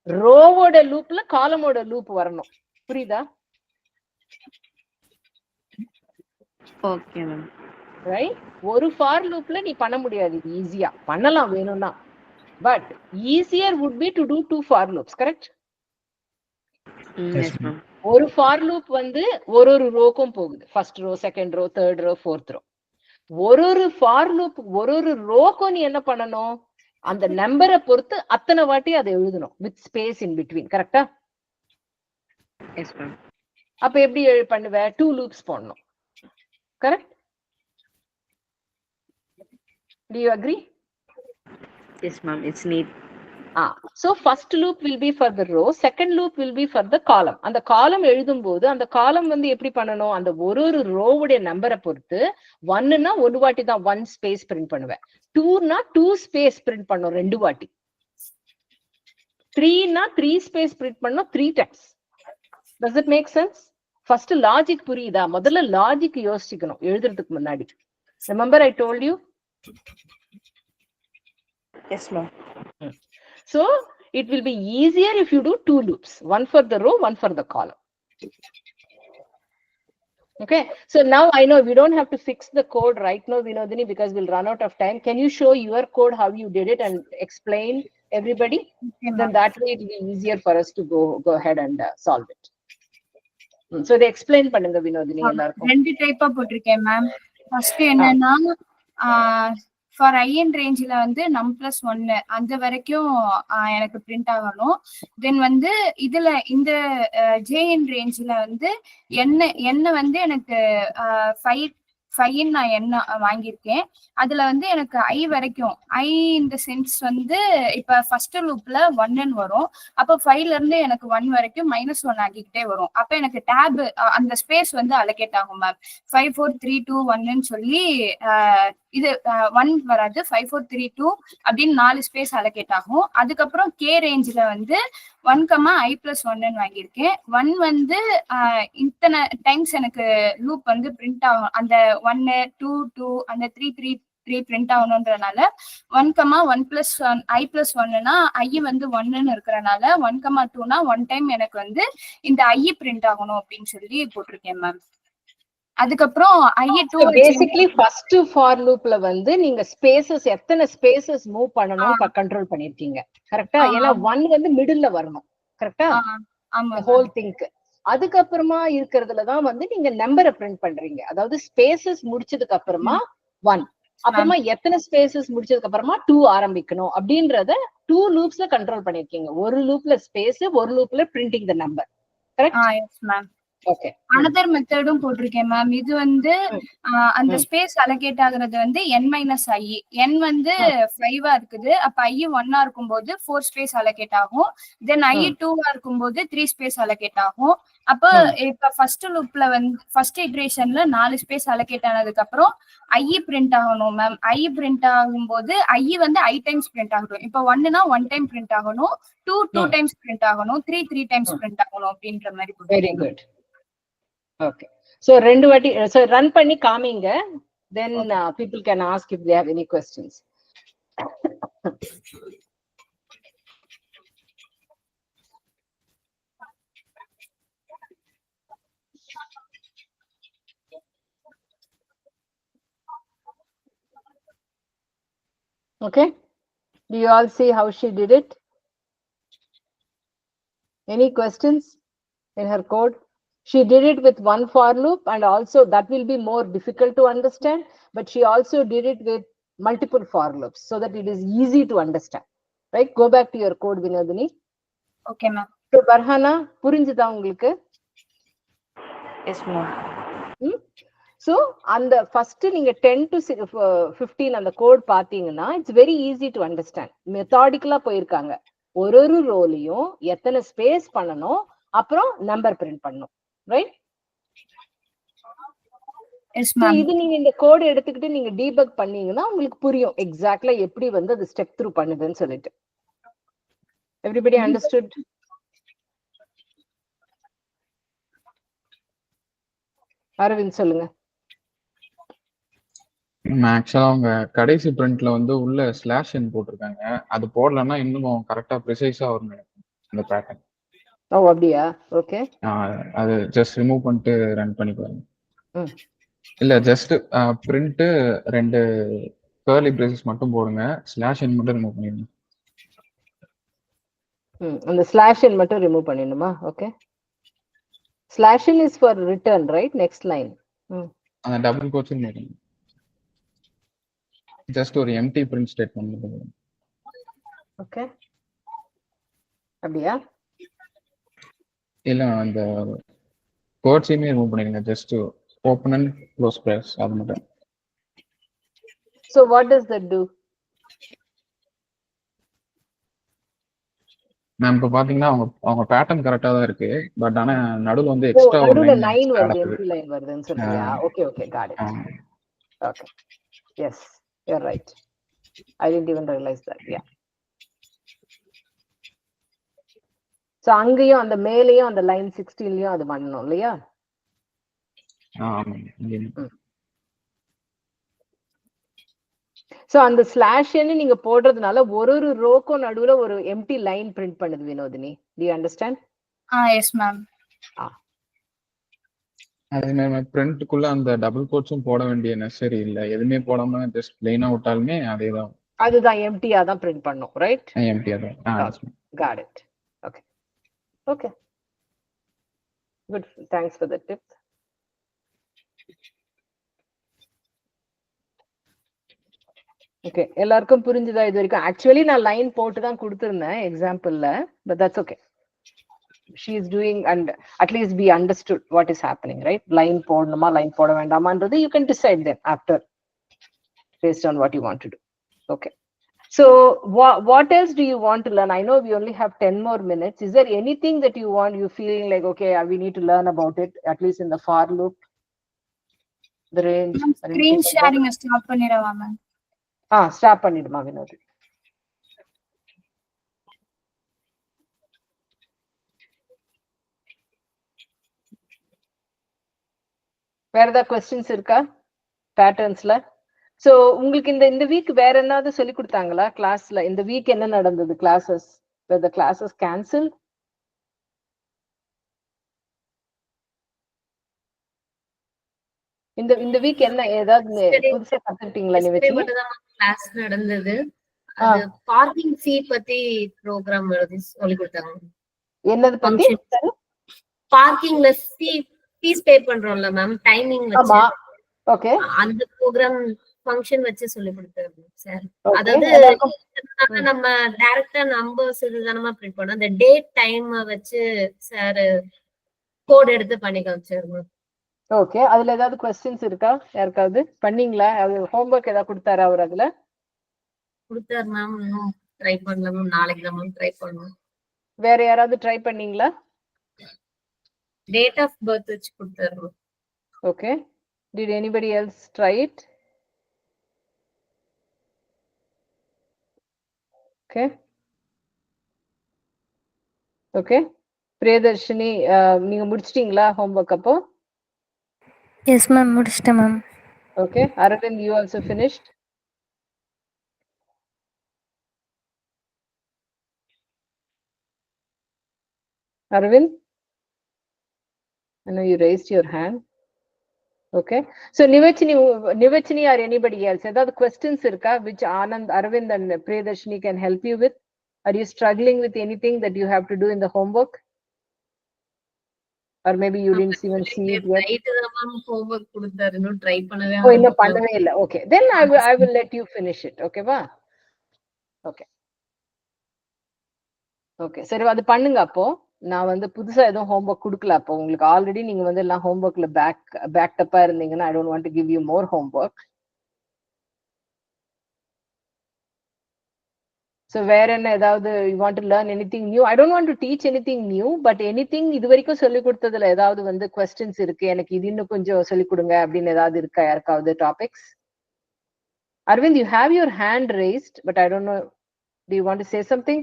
ரோவோட லூப்ல காலமோட லூப் வரணும். புரியுதா? Okay ma'am. ரைட்? ஒரு ஃபார் லூப்ல நீ பண்ண முடியாது. இது ஈஸியா பண்ணலாம் வேணும்னா, but easier would be to do 2 for loops. Correct? Yes ma'am. ஒரு ஃபார் லூப் வந்து ஒரு ரோக்கும் போகுது. First row, second row, third row, fourth row. ஒரு ஃபார் லூப் ஒரு ரோக்கும் நீ என்ன பண்ணணும்? அந்த நம்பரை பொறுத்து அத்தனை வாட்டி அதை எழுதணும் வித் ஸ்பேஸ் இன் பிட்வீன். கரெக்டா? Yes ma'am. அப்ப எப்படி பண்ணுவ? 2 லூப்ஸ் போடணும். Correct? Do you agree? Yes, ma'am. It's neat. So first loop will be for the row, second loop will be for the column. அந்த காலம் எழுதும்போது அந்த காலம் வந்து எப்படி பண்ணணும், அந்த ஒரு ரோவுடைய நம்பரை பொறுத்து 1னா ஒரு வாட்டி தான் 1 ஸ்பேஸ் பிரிண்ட் பண்ணுவேன், 2னா 2 ஸ்பேஸ் பிரிண்ட் பண்ணும் 2 வாட்டி, 3னா 3 ஸ்பேஸ் பிரிண்ட் பண்ணும் 3 times. Does it make sense? First logic புரியுதா? முதல்ல லாஜிக் யோசிக்கணும் எழுதுறதுக்கு முன்னாடி. Remember I told you? Yes, ma'am. So it will be easier if you do 2 loops, one for the row, one for the column. Okay, so now I know we don't have to fix the code right now, Vinodini, because we'll run out of time. Can you show your code how you did it and explain everybody? Okay, then that way it will be easier for us to go ahead and solve it. So they explain பண்ணுங்க Vinodini எல்லாருக்கும். ரெண்டு டைப்பா போட்டிருக்கேன் ma'am. First என்னன்னா for IN ரேஞ்சில் வந்து num+1 அந்த வரைக்கும் எனக்கு பிரிண்ட் ஆகணும். தென் வந்து இதுல இந்த ஜேஎன் ரேஞ்சில் வந்து என்ன வந்து எனக்கு 5 நான் என்ன வாங்கியிருக்கேன். அதுல வந்து எனக்கு ஐ வரைக்கும், ஐ இந்த சென்ஸ் வந்து இப்ப ஃபர்ஸ்ட் லூப்ல 1 வரும். அப்ப 5ல இருந்து எனக்கு 1 வரைக்கும் -1 ஆகிக்கிட்டே வரும். அப்ப எனக்கு டேப் அந்த ஸ்பேஸ் வந்து அலோகேட் ஆகும் மேம். 5 4 3 2 1ன்னு சொல்லி இது 1 வராது, 5 4 3 2 அப்படின்னு 4 ஸ்பேஸ் அலோகேட் ஆகும். அதுக்கப்புறம் கே ரேஞ்சில வந்து 1, i+1 வாங்கியிருக்கேன். 1 வந்து இத்தனை டைம்ஸ் எனக்கு லூப் வந்து பிரிண்ட் ஆகும். அந்த 1 2 2 அந்த 3 3 3 பிரிண்ட் ஆகணும்ன்றனால 1, 1+1 i+1னா ஐ வந்து 1ன்னு இருக்கிறனால 1, 2னா 1 டைம் எனக்கு வந்து இந்த ஐ பிரிண்ட் ஆகணும் அப்படின்னு சொல்லி போட்டிருக்கேன் மேம். அதுக்கப்புறம் i2 பேசிக்கலி ஃபர்ஸ்ட் ஃபார் லூப்ல வந்து நீங்க ஸ்பேசஸ் எத்தனை ஸ்பேசஸ் மூவ் பண்ணணும் கண்ட்ரோல் பண்ணிருக்கீங்க. கரெக்டா? ஏன்னா 1 வந்து மிடில்ல வரணும். கரெக்டா? Whole think. அதுக்கப்புறமா இருக்கிறதுலதான் வந்து நீங்க நம்பரை பிரிண்ட் பண்றீங்க. அதாவது ஸ்பேசஸ் முடிச்சதுக்கு அப்புறமா 1, அப்புறமா எத்தனை ஸ்பேசஸ் முடிச்சதுக்கு அப்புறமா 2 ஆரம்பிக்கணும் அப்படின்றத 2 லூப்ஸ்ல கண்ட்ரோல் பண்ணிருக்கீங்க. ஒரு லூப்ல ஸ்பேஸ், ஒரு லூப்ல printing the number. Correct? Yes ma'am. Okay. Another மெத்தடும் போட்டிருக்கேன் மேம். இது வந்து அந்த ஸ்பேஸ் அலோகேட் ஆகுறது வந்து n-i. n வந்து 5 இருக்குது. அப்ப i 1 இருக்கும்போது 4 ஸ்பேஸ் அலோகேட் ஆகும். தென் i 2 இருக்கும்போது 3 ஸ்பேஸ் அலோகேட் ஆகும். அப்ப இப்ப ஃபர்ஸ்ட் லூப்ல வந்து ஃபர்ஸ்ட் இட்டரேஷன்ல 4 ஸ்பேஸ் அலோகேட் ஆனதுக்கு அப்புறம் i பிரிண்ட் ஆகணும் மேம். i பிரிண்ட் ஆகும்போது i வந்து i டைம்ஸ் பிரிண்ட் ஆகணும். இப்ப 1னா 1 டைம் பிரிண்ட் ஆகணும், 2 டைம்ஸ் பிரிண்ட் ஆகணும், 3 டைம்ஸ் பிரிண்ட் ஆகணும் அப்படின்ற மாதிரி. Very good. Okay, so rendu vaati so run panni kaaminga, then people can ask if they have any questions. Okay, do you all see how she did it? Any questions in her code? She did it with one for loop, and also that will be more difficult to understand, but she also did it with multiple for loops so that it is easy to understand. Right? Go back to your code, Vinodini. Okay, ma'am. So, Barhana, purinjudha ungalku? Yes, ma'am. So, on the first ninga 10 to 15 on the code pathina, it's very easy to understand. Methodically poirukanga. ஒரு ரோலையும் எத்தனை space பண்ணணும், அப்புறம் number print பண்ணணும். Right? இது நீங்க இந்த code எடுத்துக்கிட்டு நீங்க டீபக் பண்ணீங்கன்னா உங்களுக்கு புரியும் எக்ஸாக்ட்லா எப்படி வந்து அது ஸ்டெப் த்ரூ பண்ணுதுன்னு சொல்லிட்டு. Everybody understood? அரவிந்த் சொல்லுங்க. ஆக்சுவலா அவங்க கடைசி பிரிண்ட்ல வந்து உள்ள ஸ்லாஷ் போட்டிருக்காங்க. அது போடலன்னா இன்னும் கரெக்டா ப்ரிசைஸா வரும் அந்த பேட்டர்ன். ஓ அப்படியா? ஓகே. அது ஜஸ்ட் ரிமூவ் பண்ணிட்டு ரன் பண்ணி பாருங்க. இல்ல ஜஸ்ட் பிரிண்ட் 2 கர்லி பிரேசஸ் மட்டும் போடுங்க, ஸ்லாஷ் மட்டும் ரிமூவ் பண்ணிடுங்க. அந்த ஸ்லாஷ் மட்டும் ரிமூவ் பண்ணிடணுமா? Okay. Slash is for return, right? Next line. அந்த டபுள் கோட்ஸ் போடுங்க. ஜஸ்ட் ஒரு எம்டி பிரிண்ட் ஸ்டேட்மென்ட் போடுங்க. ஓகே. அப்படியா? இல்ல அந்த கோட்ஸையுமே ரிமூவ் பண்ணிடுங்க. Just open and close brace அது மட்டும். So what does that do? Ma'am இப்போ பாத்தீங்கன்னா அவங்க பேட்டர்ன் கரெக்டா தான் இருக்கு. பட் ஆனா நடுவுல வந்து ஓ, எக்ஸ்ட்ரா ஒரு நடுவுல லைன் லைன் எக்ஸ்ட்ரா வருது, கிடக்குது. எம்டி லைன் வருதுன்னு சொல்றியா? Okay okay, got it. Okay, yes, you are right. I didn't even realize that. Yeah. So அங்கேயும் அந்த மேலேயும் அந்த லைன் 16லயும் அது பண்ணணும் இல்லையா? சோ அந்த ஸ்லாஷ்ன்னு நீங்க போடுறதுனால ஒரு ரோக்கும் நடுவுல ஒரு எம்டி லைன் பிரிண்ட் பண்ணுது Vinodhini. Do you understand? Yes ma'am. அதே மாதிரி பிரிண்ட்டுக்குள்ள அந்த டபுள் கோட்ஸும் போட வேண்டிய நெசசரி இல்ல. எதுவுமே போடாம ஜஸ்ட் பிளைனா விட்டாலுமே அதேதான். அதுதான் எம்டியா தான் பிரிண்ட் பண்ணும், ரைட்? எம்டியா தான். Got it. Okay. Okay. Good. Thanks for the tip. Okay. எல்லாருக்கும் புரிஞ்சுதா இது வரைக்கும்? ஆக்சுவலி நான் லைன் போட்டு தான் கொடுத்திருந்தேன் எக்ஸாம்பிள்ல, but that's okay. She is doing, and at least we understood what is happening, right? Line போடணுமா லைன் போட வேண்டாமான்றது you can decide then after, based on what you want to do. Okay. So what else do you want to learn? I know we only have 10 more minutes. Is there anything that you feeling like, okay, we need to learn about it, at least in the for loop, the range? Screen sharing stop பண்ணிடவா ma'am? Stop பண்ணிடுமா வினோத்? வேற ஏதாவது questions இருக்கா பேட்டர்ன்ஸ்ல? So உங்களுக்கு இந்த week வேற என்னது சொல்லி கொடுத்தாங்களா கிளாஸ்ல? இந்த வீக் என்ன நடந்தது classes? were the classes cancelled? இந்த வீக் என்ன ஏதாவது புதுசா கத்துக்கிட்டீங்களா நிவேஷினி? கிளாஸ் நடந்தது. அது பார்க்கிங் ஃபீ பத்தி ப்ரோகிராம் எழுதி சொல்லி கொடுத்தாங்க. என்னது பத்தி? பார்க்கிங்ல ஃபீஸ் பே பண்றோம்ல மேம், டைமிங் வச்சு. ஓகே, அந்த ப்ரோகிராம் ஃபங்க்ஷன் வச்சு சொல்லி கொடுத்தாரு சார். அதாவது நம்ம டைரக்டா நம்பர்ஸ் இதுதானமா பிரிண்ட் பண்ணோம், அந்த டேட் டைம் வச்சு சார் கோட் எடுத்து பண்ணி காமிச்சாரு. ஓகே, அதுல ஏதாவது क्वेश्चंस இருக்கா? யாருக்காவது பண்ணீங்களா? ஹோம்வொர்க் ஏதாவது கொடுத்தாரா அவர்? அதுல கொடுத்தாரு மேம். இன்னும் ட்ரை பண்ணல மேம், நாளைக்கு தான் மேம் ட்ரை பண்ணுவோம். வேற யாராவது ட்ரை பண்ணீங்களா? டேட் ஆஃப் பர்த் வச்சு கொடுத்தாரு. Okay, did anybody else try it? Okay. Okay. Priyadarshini, நீங்க முடிச்சிட்டீங்களா ஹோம்வொர்க் அப்போ? எஸ் மேம், முடிச்சிட்டேன் ma'am. Okay, Aravind, you also finished? Arvind, I know you raised your hand. Okay, so Nivachini or anybody else, ஏதாவது questions இருக்கா which Anand, Arvind and Priyadarshini can help you with? Are you struggling with anything that you have to do in the homework? Or maybe you didn't even see it yet? Night தான் ma'am homework கொடுத்தாரு, இன்னும் try பண்ணவே இல்லை. இன்னும் பண்ணவே இல்லை. Okay, then I will let you finish it. Okay வா? Okay. Okay, சரி, அது பண்ணுங்க. அப்போ நான் புதுசா எதுவும் ஹோம்வொர்க் கொடுக்கல. அப்போ உங்களுக்கு ஆல்ரெடி நீங்க எல்லாம் ஹோம்வொர்க்ல பேக்டப்பா இருந்தீங்கன்னா I don't want to give you more homework. So வேற என்ன ஏதாவது you want to learn anything new? I don't want to teach anything new, but anything இது வரைக்கும் சொல்லி கொடுத்ததுல ஏதாவது questions இருக்கு, எனக்கு இது இன்னும் கொஞ்சம் சொல்லி கொடுங்க அப்படின்னு ஏதாவது இருக்கா யாருக்காவது topics? Arvind, you have your hand raised, but I don't know, do you want to say something?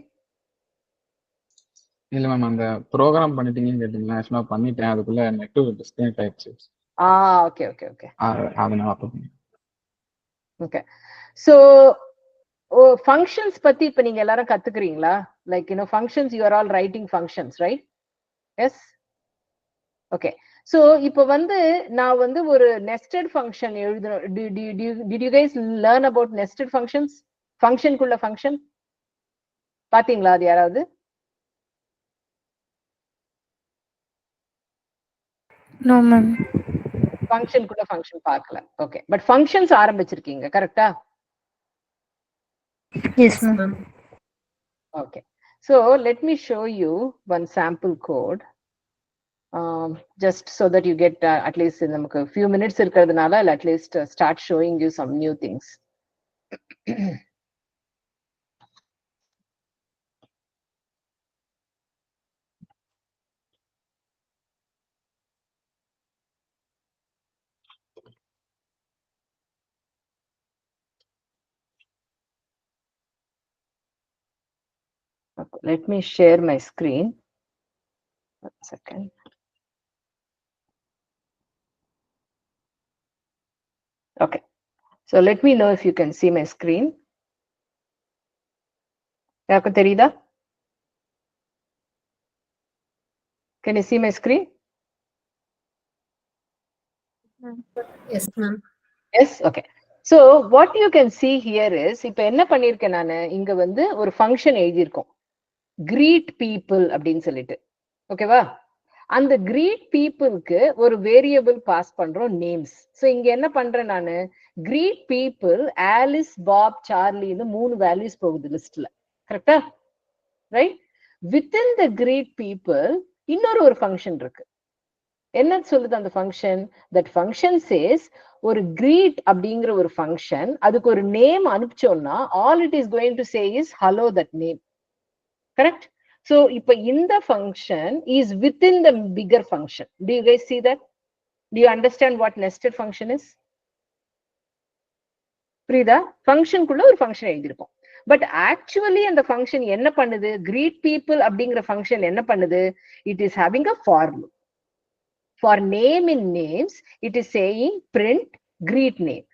இல்ல மேம், அந்த ப்ரோக்ராம் பண்ணிட்டீங்கன்னு கேட்டீங்களா? ஆக்சுவலா பண்ணிட்டேன், அதுக்குள்ள நெட் டிஸ்கனெக்ட் ஆயிடுச்சு. ஓகே ஓகே ஓகே, அதனால. ஓகே, சோ functions பத்தி இப்ப நீங்க எல்லாரும் கத்துக்கிறீங்களா? Like functions, you are all writing functions, right? Yes. Okay, so இப்போ நான் ஒரு nested function எழுதணும். Did you guys learn about nested functions? function குள்ள function பாத்தீங்களா அது யாராவது? நோ மேம், function குள்ள function பார்க்கல. ஓகே, பட் functions ஆரம்பிச்சிருக்கீங்க, கரெக்ட்டா? Yes ma'am. Okay, so let me show you one sample code, just so that you get at least நமக்கு few minutes இருக்கிறதுனால I'll at least start showing you some new things. Let me share my screen. 1 second. Okay. So let me know if you can see my screen. யாருக்கும் தெரியுதா? Can you see my screen? Yes, ma'am. Yes, okay. So what you can see here is, இப்ப என்ன பண்ணிருக்கேன் நானு, இங்க வந்து ஒரு function எழுதியிருக்கோம், greet people அப்படின்னு சொல்லிட்டு. ஓகேவா? அந்த greet peopleக்கு ஒரு வேரியபிள் பாஸ் பண்றோம், நேம்ஸ். சோ இங்க என்ன பண்றேன் நானு, greet people ஆலிஸ், பாப், சார்லின்னு 3 வேல்யூஸ் போகுது லிஸ்ட்ல. கரெக்டா? Right? Within the greet people இன்னொரு ஃபங்க்ஷன் இருக்கு. என்ன சொல்லுது அந்த ஃபங்க்ஷன்? தட் ஃபங்க்ஷன் சேஸ் ஒரு greet அப்படிங்கிற ஒரு ஃபங்க்ஷன், அதுக்கு ஒரு நேம் அனுப்பிச்சோம்னா all it is going to say is hello that name. Correct? So இப்ப இந்த function is within the bigger function. Do you guys see that? Do you understand what nested function is? புரியுதா? Function குள்ள ஒரு function எழுதிருப்போம். But actually அந்த function என்ன பண்ணுது? greet people அப்படிங்கிற function என்ன பண்ணுது? It is having a for loop. For name in names, it is saying print greet name.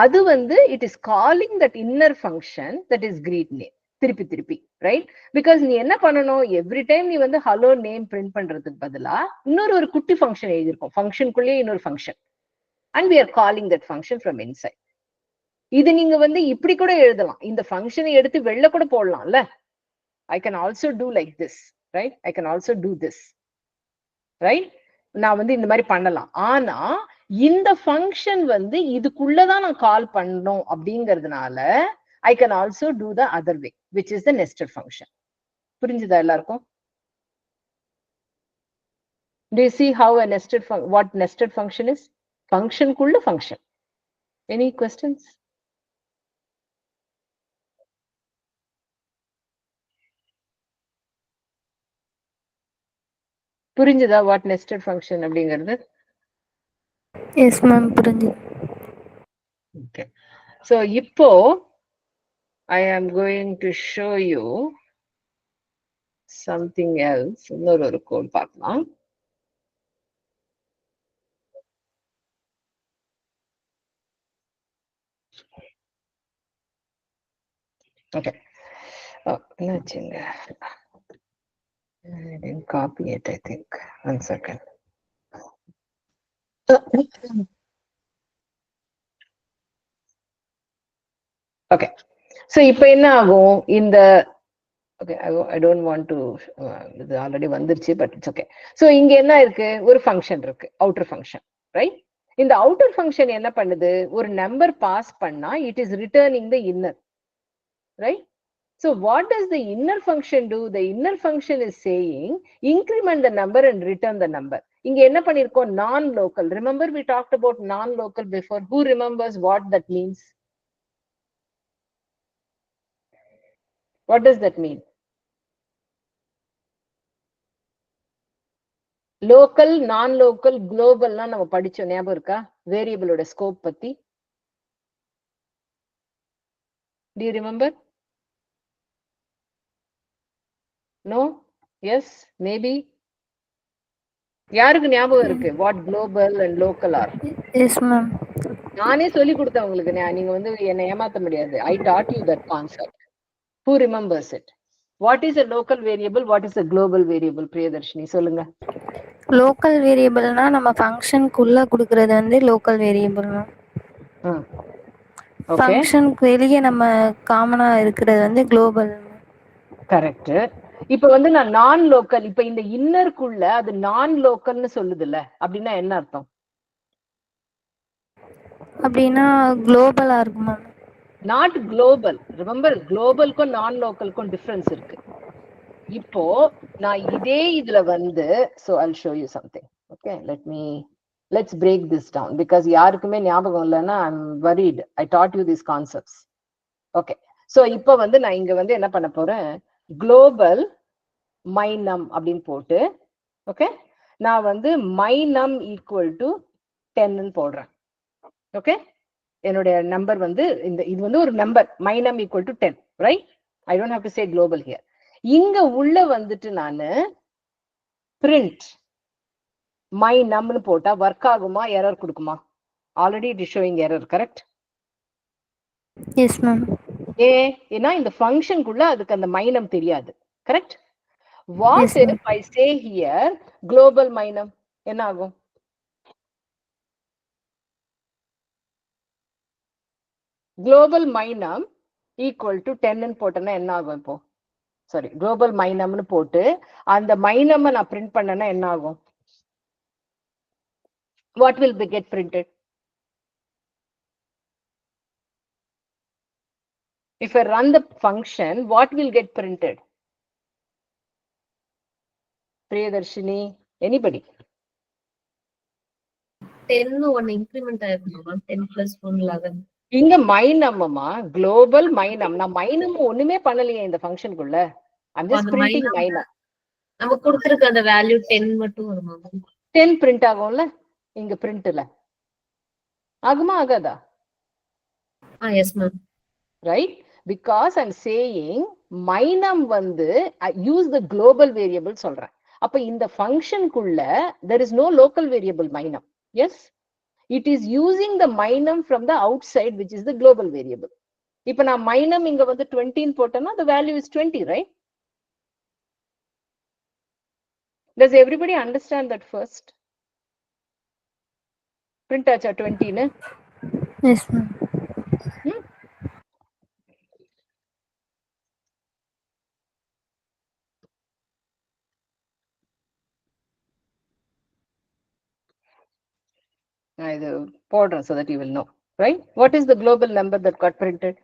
அது வந்து it is calling that inner function that is greet name. திருப்பி right? Because நீ என்ன பண்ணணும், every time நீ வந்து ஹலோ நேம் பிரிண்ட் பண்றதுக்கு பதிலா இன்னொரு குட்டி ஃபங்க்ஷன் எழுதியிருக்கோம், ஃபங்க்ஷனுக்குள்ளேயே இன்னொரு function, and we are calling that function from inside. இது நீங்க வந்து இப்படி கூட எழுதலாம், இந்த ஃபங்க்ஷனை எடுத்து வெளில கூட போடலாம்ல. I can also do like this, right? I can also do this, right? நான் வந்து இந்த மாதிரி பண்ணலாம். ஆனா இந்த ஃபங்க்ஷன் வந்து இதுக்குள்ளதான் நான் கால் பண்ணணும் அப்படிங்கிறதுனால I can also do the other way, which is the nested function. புரிஞ்சுதா எல்லாருக்கும்? Do you see how a nested what nested function is? Function குள்ள function. Any questions? புரிஞ்சுதா what nested function அப்படிங்கிறது? எஸ் மேம், புரிஞ்சு. Okay. So இப்போ I am going to show you something else. இன்னொரு code பார்க்கலாம். Okay. என்னாச்சுங்க? I didn't copy it, I think. 1 second. Okay. So இப்போ என்ன ஆகும், இந்த okay, I don't want to இது ஆல்ரெடி வந்துருச்சு, பட் இட்ஸ் ஓகே. ஸோ இங்க என்ன இருக்கு, ஒரு ஃபங்க்ஷன் இருக்கு, அவுட்டர் ஃபங்க்ஷன், ரைட்? இந்த அவுட்டர் ஃபங்க்ஷன் என்ன பண்ணுது, ஒரு நம்பர் பாஸ் பண்ணா it is returning the inner, right? So what does the inner function do? The inner function is saying increment the number and return the number. இங்க என்ன பண்ணிருக்கோம், non local. Remember we talked about non local before. Who remembers what that means? What does that mean? Local, நான் local, குளோபல்லாம் நம்ம படிச்சோம், ஞாபகம் இருக்கா? வேரியபிளோட scope பத்தி. Do you remember? No? Yes? Maybe? யாருக்கு ஞாபகம் இருக்கு what global and local are? Yes ma'am. நானே சொல்லி கொடுத்தேன் உங்களுக்கு, நீங்க வந்து என்னை ஏமாத்த முடியாது. I taught you that concept. Who remembers it? What is a local variable? What is a global variable? Priyadarshini சொல்லுங்க. லோக்கல் வேரியபிள்னா நம்ம ஃபங்க்ஷனுக்குள்ள கொடுக்கறது வந்து லோக்கல் வேரியபிள் மேம். ஃபங்க்ஷனுக்கு வெளியே நம்ம காமனா இருக்கிறது வந்து குளோபல். கரெக்ட். இப்ப வந்து நான் நான் லோக்கல், இப்ப இந்த இன்னருக்குள்ள அது நான் லோக்கல்னு சொல்லுதுல்ல, அப்படின்னா என்ன அர்த்தம்? அப்படின்னா குளோபலா இருக்குமா? Not global. ரிமெம்பர், குளோபலுக்கும் நான் லோக்கலுக்கும் டிஃபரன்ஸ் இருக்கு. இப்போ நான் இதே இதுல வந்து so I'll show you something. Okay, let's break this down because யாருக்குமே ஞாபகம் இல்லைன்னா I'm worried. I taught you these concepts. Okay, so இப்போ வந்து நான் இங்க வந்து என்ன பண்ண போறேன், குளோபல் my num அப்படின்னு போட்டு, ஓகே, நான் வந்து my num equal to 10 போடுறேன். ஓகே, என்னுடைய நம்பர் வந்து இது வந்து ஒரு number, my num equal to 10, right? I don't have to say global here. இங்க உள்ள வந்துட்டு நானு print my numனு போட்டா ஒர்க் ஆகுமா எரர் கொடுக்குமா? Already it is showing error, correct? Yes ma'am. ஏன்னா இந்த ஃபங்க்ஷனுக்குள்ள அதுக்கு அந்த மைனம் தெரியாது, correct? What if I say here global my num, என்ன ஆகும்? குளோபல் மைனம் ஈக்குவல் டு 10 போட்டேன்னா என்ன ஆகும்? இப்போ சாரி, குளோபல் மைனம்னு போட்டு அந்த மைனம் நான் பிரிண்ட் பண்ணேன்னா என்ன ஆகும்? What will be get printed? If I run the function, what will get printed? Priyadarshini, anybody? 10 ஒன்னு இன்கிரிமெண்ட் ஆயிருக்குமா? 10 plus 1 11. இங்க மைனம்மா, குளோபல் மைனம். நான் மைனம் ஒண்ணுமே பண்ணலையே இந்த ஃபங்க்ஷனுக்குள்ள. I'm just printing மைனம். நம்ம கொடுத்திருக்க அந்த வேல்யூ 10 மட்டும் வருமா? 10 பிரிண்ட் ஆகும்ல இங்க பிரிண்ட்ல. ஆகுமா ஆகாதா? Yes ma'am. Right? Because I'm saying minum வந்து I use the global variable சொல்றேன். அப்ப இந்த ஃபங்க்ஷனுக்குள்ள there is no local variable minum. Yes? It is using the minum from the outside, which is the global variable. இப்ப நான் minum இங்க வந்து 20 போட்டேன்னா the value is 20, right? Does everybody understand that first? Print ஆச்சா 20 னு? Yes ma'am. நான் இது போடுறேன் so that you will know, right? What is the global number that got printed?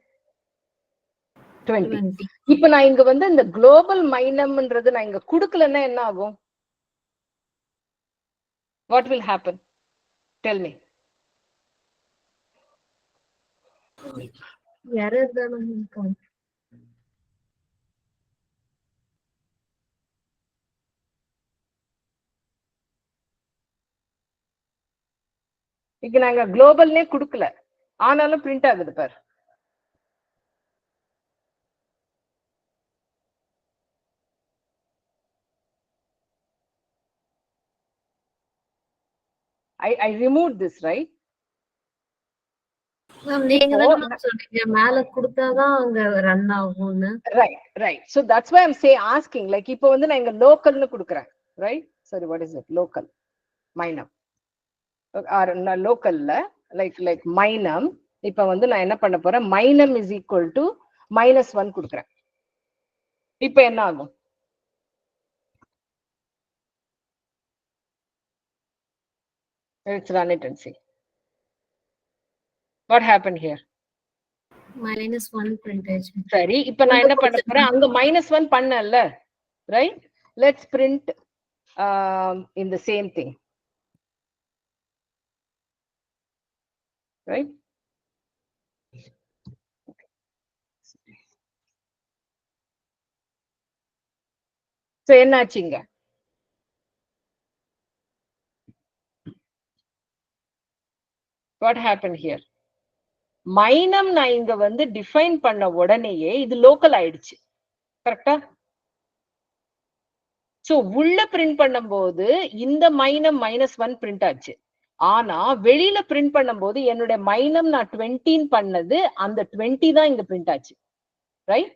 20. இப்ப நான் இங்க வந்து இந்த global minumன்றது நான் இங்க கொடுக்கலன்னா என்ன ஆகும்? What will happen? Tell me. Error தான இருக்கும். இங்க நாங்க குளோபல்னே கொடுக்கல, ஆனாலும் பிரிண்ட் ஆகுது பார். I removed this, right? நீங்க தான சொல்றீங்க மேல கொடுத்தாதான் அங்க ரன் ஆகும்னு. Right. So that's why I'm saying asking, like இப்போ வந்து நான் இங்க லோக்கல்னு கொடுக்கறேன், right? Sorry, what is it? Local minum or localல like minum. இப்ப வந்து நான் என்ன பண்ண போறேன்? minum is equal to -1 கொடுக்கறேன். இப்ப என்ன ஆகும்? Let's run it and see. What happened here? -1 print ஆச்சு. சரி, இப்ப நான் என்ன பண்ண போறேன்? அங்க -1 பண்ணல, right? Let's print in the same thing, right? So என்னாச்சுங்க? What happened here? minum நான் இங்க வந்து டிஃபைன் பண்ண உடனேயே இது லோக்கல் ஆயிடுச்சு, கரெக்டா? சோ உள்ள பிரிண்ட் பண்ணும்போது இந்த minum -1 பிரிண்ட் ஆச்சு. ஆனா வெளியில பிரிண்ட் பண்ணும்போது என்னுடைய minum நான் 20 பண்ணது அந்த 20 தான் இங்க பிரிண்ட் ஆச்சு, right?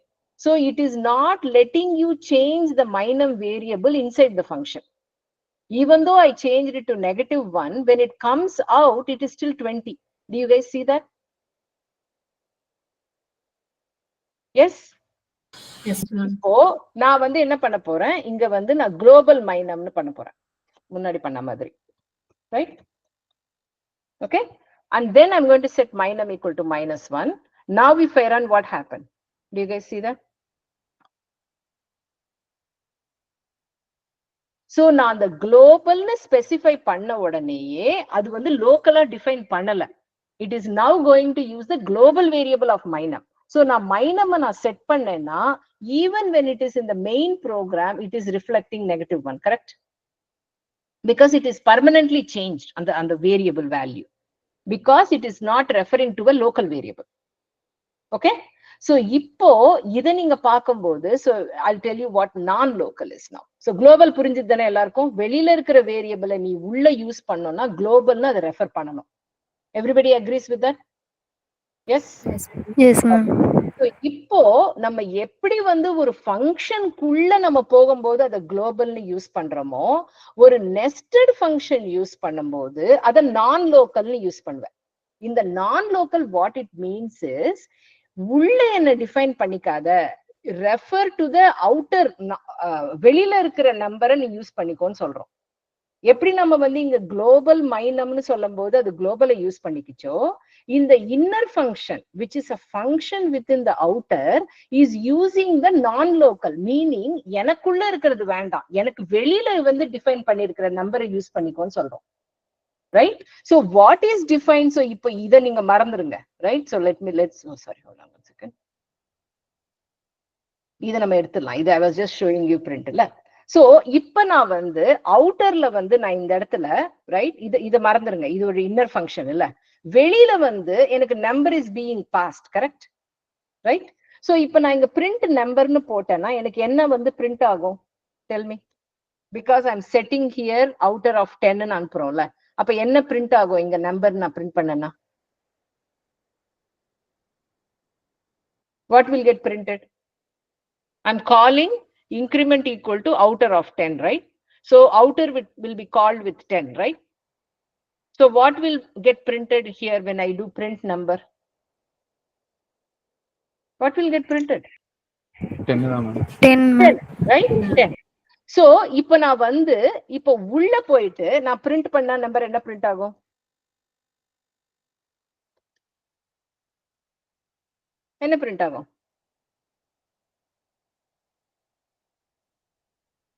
So it is not letting you change the minum variable inside the function. Even though I changed it to -1, when it comes out, it is still 20. Do you guys see that? Yes? Yes ma'am. இப்போ நான் வந்து என்ன பண்ண போறேன்? இங்க வந்து நான் global மைனம்னு பண்ண போறேன், முன்னாடி பண்ண மாதிரி, right? Okay? And then I'm going to set minum equal to -1. Now if I run, what happened? Do you guys see that? So நான் அந்த குளோபல்னு ஸ்பெசிஃபை பண்ண உடனேயே அது வந்து லோக்கலா டிஃபைன் பண்ணல. It is now going to use the global variable of minum. So நான் minum நான் செட் பண்ணேன்னா even when it is in the main program, it is reflecting -1, correct? Because it is permanently changed on the variable value, because it is not referring to a local variable. Okay? So இப்போ இதை நீங்க பார்க்கும்போது, so I'll tell you what non-local is now. So global புரிஞ்சுது தானே எல்லாருக்கும்? வெளியில இருக்கிற வேரியபிளை நீ உள்ள யூஸ் பண்ணோம்னா குளோபல்னு அதை ரெஃபர் பண்ணணும். Everybody agrees with that? Yes? Yes, ma'am. So இப்போ நம்ம எப்படி வந்து ஒரு ஃபங்க்ஷனுக்குள்ள நம்ம போகும்போது அதை குளோபல்னு யூஸ் பண்றோமோ, ஒரு நெஸ்டட் ஃபங்க்ஷன் யூஸ் பண்ணும்போது அதை நான் லோக்கல்னு யூஸ் பண்ணுவேன். இந்த nonlocal what it means is, உள்ள என்ன டிஃபைன் பண்ணிக்காத, ரெஃபர் டு த அவுட்டர், வெளியில இருக்கிற நம்பரை நீ யூஸ் பண்ணிக்கோன்னு சொல்றோம். எப்படி நம்ம வந்து இங்க குளோபல் மைனம்னு சொல்லும் போது அது குளோபலை யூஸ் பண்ணிக்கிச்சோ, இந்த inner function which is a function within the outer is using the non-local, meaning எனக்குள்ள இருக்கிறது வேண்டாம், எனக்கு வெளியில வந்து டிஃபைன் பண்ணிருக்கிற நம்பரை யூஸ் பண்ணிக்கோன்னு சொல்றோம். Right? So what is defined? So இப்போ இதை நீங்க மறந்துருங்க. Right? So let's sorry, hold on one second. இதை நம்ம எடுத்துடலாம். இது I was just showing you print இல்ல. சோ இப்ப நான் வந்து அவுட்டர்ல வந்து நான் இந்த இடத்துல ரைட் இதை மறந்துருங்க, இது ஒரு இன்னர் ஃபங்க்ஷன் இல்ல. வெளியில வந்து எனக்கு number is being passed, correct? Right? So இப்ப நான் இங்க பிரிண்ட் நம்பர்னு போட்டேன்னா எனக்கு என்ன வந்து பிரிண்ட் ஆகும்? Tell me. Because I am setting here outer of 10 அனுப்புறோம்ல, அப்ப என்ன பிரிண்ட் ஆகும் இங்க நம்பர் நான் பிரிண்ட் பண்ணேன்னா? What will get printed? I'm calling increment equal to outer of 10, right? So outer will be called with 10, right? So what will get printed here when I do print number? What will get printed? 10, right? 10. So இப்ப நான் வந்து இப்ப உள்ள போயிட்டு நான் print பண்ண number என்ன print ஆகும்? என்ன பிரிண்ட் ஆகும்?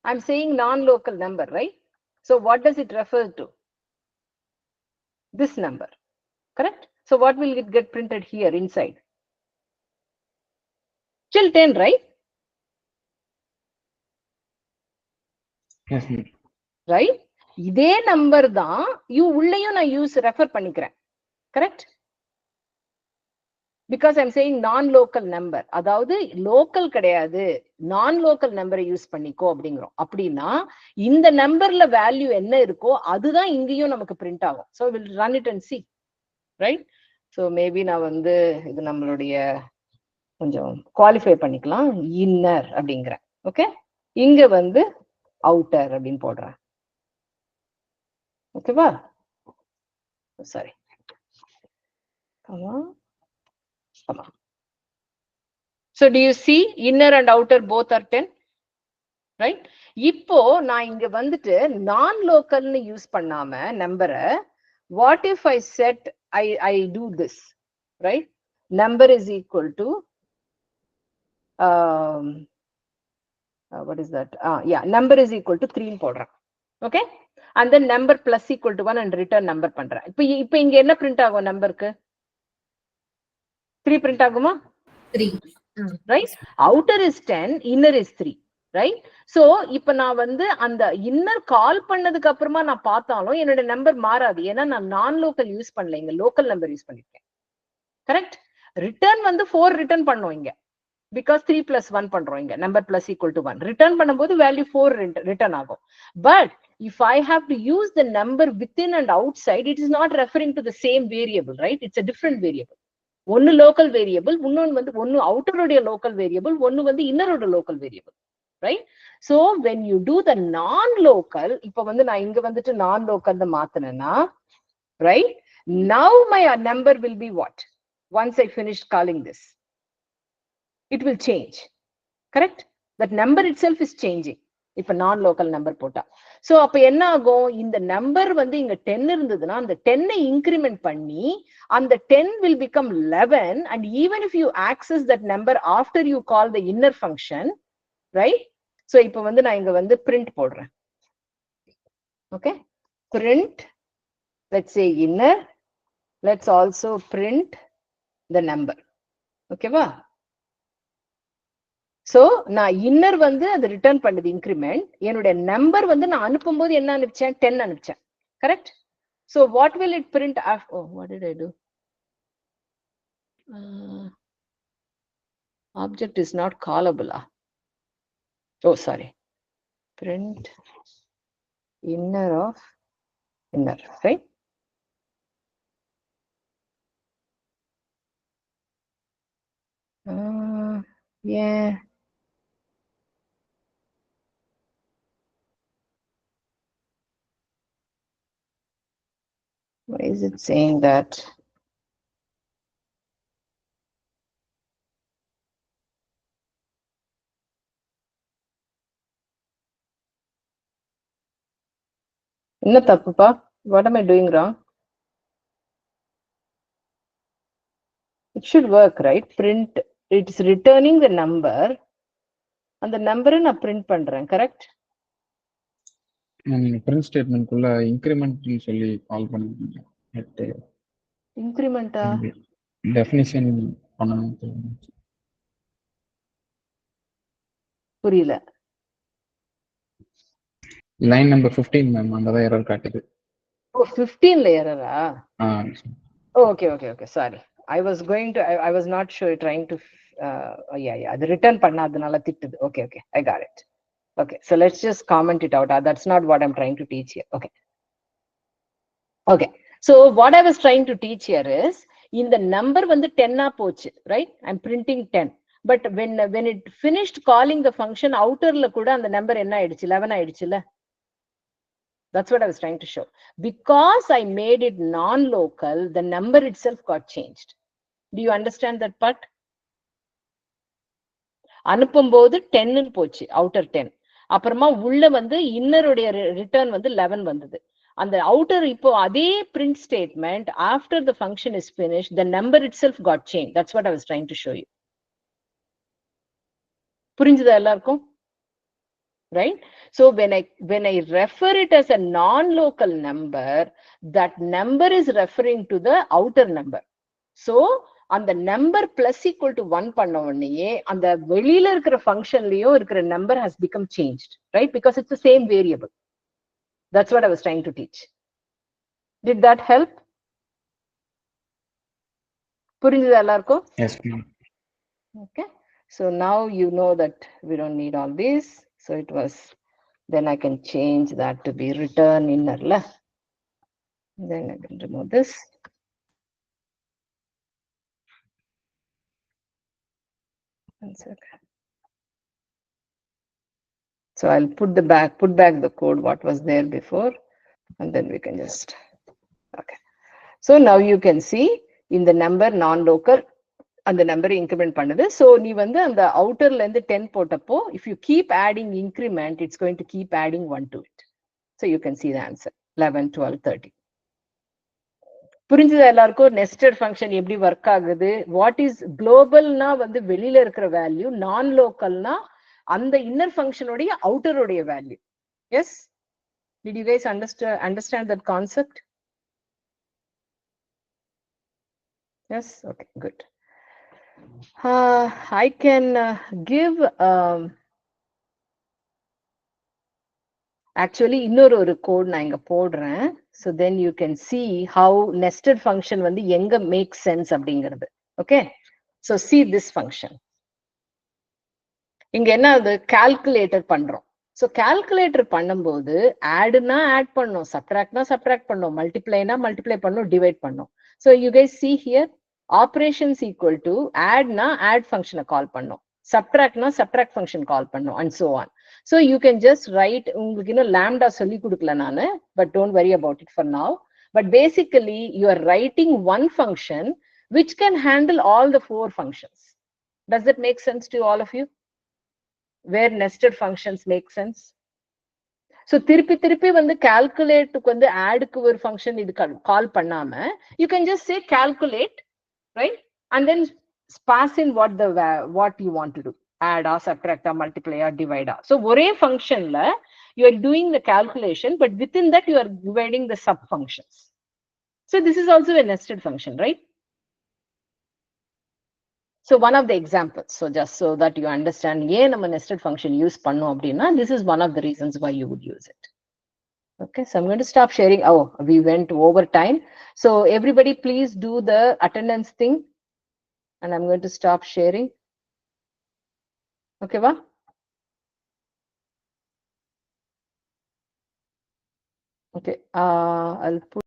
I'm saying non-local number, right? So what does it refer to? This number, correct? So what will it get printed here inside? Still 10, right? Yes, ma'am. Right? இதே number தான் உள்ளேயும் நான் refer பண்ணிக்கிறேன், correct? Because I'm saying நான் local number, அதாவது local கிடையாது, நான் local நம்பரை யூஸ் பண்ணிக்கோ அப்படிங்கிறோம். அப்படின்னா இந்த நம்பர்ல வேல்யூ என்ன இருக்கோ அதுதான் இங்கேயும் நமக்கு பிரிண்ட் ஆகும். So will run it and C, right? So maybe நான் வந்து இது நம்மளுடைய கொஞ்சம் குவாலிஃபை பண்ணிக்கலாம், இன்னர் அப்படிங்கிறேன். ஓகே, இங்க வந்து அவுட்டர் அப்படின்னு போடுறேன். ஓகேவா? Sorry, come on. So do you see inner and outer both are 10, right? இப்போ நான் இங்க வந்துட்டு நான் லோக்கல்னு யூஸ் பண்ணாம நம்பரை, what if I set I do this, right? Number is equal to what is that? Yeah, number is equal to 3 போடுறேன். Okay, and then number plus equal to 1 and return number பண்றேன். இப்போ இங்க என்ன print ஆகும்? நம்பருக்கு 3 print ஆகுமா? 3, right? Outer is 10, inner is 3, right? So இப்ப நான் வந்து அந்த இன்னர் கால் பண்ணதுக்கு அப்புறமா நான் பார்த்தாலும் என்னோட நம்பர் மாறாது, ஏன்னா நான் நான் லோக்கல் யூஸ் பண்ணல, இங்க லோக்கல் நம்பர் யூஸ் பண்ணிருக்கேன், கரெக்ட்? ரிட்டர்ன் வந்து 4 ரிட்டர்ன் பண்ணோம் இங்க, பிகாஸ் 3 plus 1 பண்றோம் இங்க, number plus equal to 1 return பண்ணும்போது வேல்யூ 4 ரிட்டர்ன் ஆகும். But if I have to use the number within and outside, it is not referring to the same variable, right? It's a different variable. ஒன்னு local variable, இன்னொன்னு வந்து ஒன்னு அவுட்டருடைய local variable, ஒன்னு வந்து இன்னரோட local variable, right? So when you do the nonlocal, இப்ப வந்து நான் இங்க வந்துட்டு nonlocal மாத்தினேன்னா, right, now my number will be what? Once I finish calling this, it will change, correct? That number itself is changing இப்ப நான் local number போட்டா. So அப்ப என்ன ஆகும்? இந்த நம்பர் வந்து இங்க 10 இருந்ததுன்னா அந்த 10 இன்கிரிமெண்ட் பண்ணி அந்த 10 will become 11, and even if you access that number after you call the inner function, right? So இப்ப வந்து நான் இங்க வந்து பிரிண்ட் போடுறேன். Okay, print, let's say inner, let's also print the number. ஓகேவா? சோ நான் இன்னர் வந்து அது ரிட்டர்ன் பண்ணது இன்கிரிமெண்ட், என்னுடைய நம்பர் வந்து நான் அனுப்பும்போது என்ன அனுப்பிச்சேன்? 10 அனுப்பிச்சேன், correct? So what will it print? Oh, what did I do? Object is not callable. Oh, sorry. Print inner of inner, right? Yeah. Why is it saying that? Inna tappupa? What am I doing wrong? It should work, right? Print, it's returning the number. And the number na print pandren, correct? print statement குள்ள increment சொல்லி கால் பண்ணுங்க. Increment definition பண்ணணும். புரியல. line number 15 ma'am அங்கதான் error காட்டுது. Oh, 15 layer. Oh, okay. Sorry. I was going to, I was not sure, trying to, yeah. The return பண்ணாதனால திட்டுது. Okay. I got it. Okay. So let's just comment it out. That's not what I'm trying to teach here. Okay. So what I was trying to teach here is, in the number வந்து 10 போச்சு, right? I'm printing 10. But when it finished calling the function, outerல கூட அந்த number என்ன ஆயிடுச்சு? 11 ஆயிடுச்சுல? That's what I was trying to show. Because I made it non-local, the number itself got changed. Do you understand that part? அனுப்பும்போது 10 போச்சு, outer 10. அப்புறமா உள்ள வந்து இன்னருடைய ரிட்டர்ன் வந்து 11 வந்தது. அந்த outer இப்போ அதே print statement, after the function is finished, the number itself got changed. That's what I was trying to show you. புரிஞ்சுதா எல்லாருக்கும்? Right? So when I refer it as a non-local number, that number is referring to the outer number. So அந்த number plus equal to 1 பண்ண உடனே அந்த வெளியில இருக்கிற ஃபங்க்ஷன்லயும் இருக்கிற number has become changed, right? Because it's the same variable. That's what I was trying to teach. Did that help? புரிஞ்சுதா எல்லாருக்கும்? Yes ma'am. Okay. So now you know that we don't need all this. So it was, then I can change that to be return inner. Then I can remove this. One second. So I'll put back the code what was there before, and then we can just, okay. So now you can see in the number non-local and the number increment பண்ணுது. So நீ வந்து அந்த outerல இருந்து 10 போட்டப்போ, if you keep adding increment, it's going to keep adding 1 to it. So you can see the answer, 11, 12, 13. புரிஞ்சுதா எல்லாருக்கும்? Nested function எப்படி work ஆகுது? What is குளோபல்னா வந்து வெளியில இருக்கிற வேல்யூ, நான் லோக்கல்னா அந்த இன்னர் ஃபங்க்ஷனுடைய அவுட்டருடைய value. Yes, did you guys understand that concept? Yes, okay, good. I can give actually இன்னொரு கோட் நான் இங்க போடுறேன். So then you can see how nested function வந்து எங்க make sense அப்படிங்கிறது. Okay, so see this function. இங்க என்ன அது? calculator பண்றோம். So calculator பண்ணும்போது addனா add பண்ணோம், subtractனா subtract பண்ணோம், multiplyனா multiply பண்ணோம், divide பண்ணோம். So you guys see here, operations equal to addனா add function call பண்ணோம், subtractனா subtract function call பண்ணோம், and so on. So you can just write, உங்களுக்கு இன்னும் lambda சொல்லி கொடுக்கல நானு, but don't worry about it for now. But basically you are writing one function which can handle all the 4 functions. Does that make sense to all of you? Where nested functions make sense? So திருப்பி வந்து calculate க்கு வந்து add க்கு ஒரு function இது call பண்ணாம, you can just say calculate, right? And then pass in what you want to do. Add or subtract or multiply or divide. So ஒரே functionல you are doing the calculation, but within that you are dividing the sub functions. So this is also a nested function, right? So one of the examples, so just so that you understand, ஏன் நம்ம nested function use பண்ணோம் அப்படின்னா, this is one of the reasons why you would use it. Okay, so I'm going to stop sharing. Oh, we went over time. So everybody please do the attendance thing. And I'm going to stop sharing. ஓகேவா? Okay. I'll put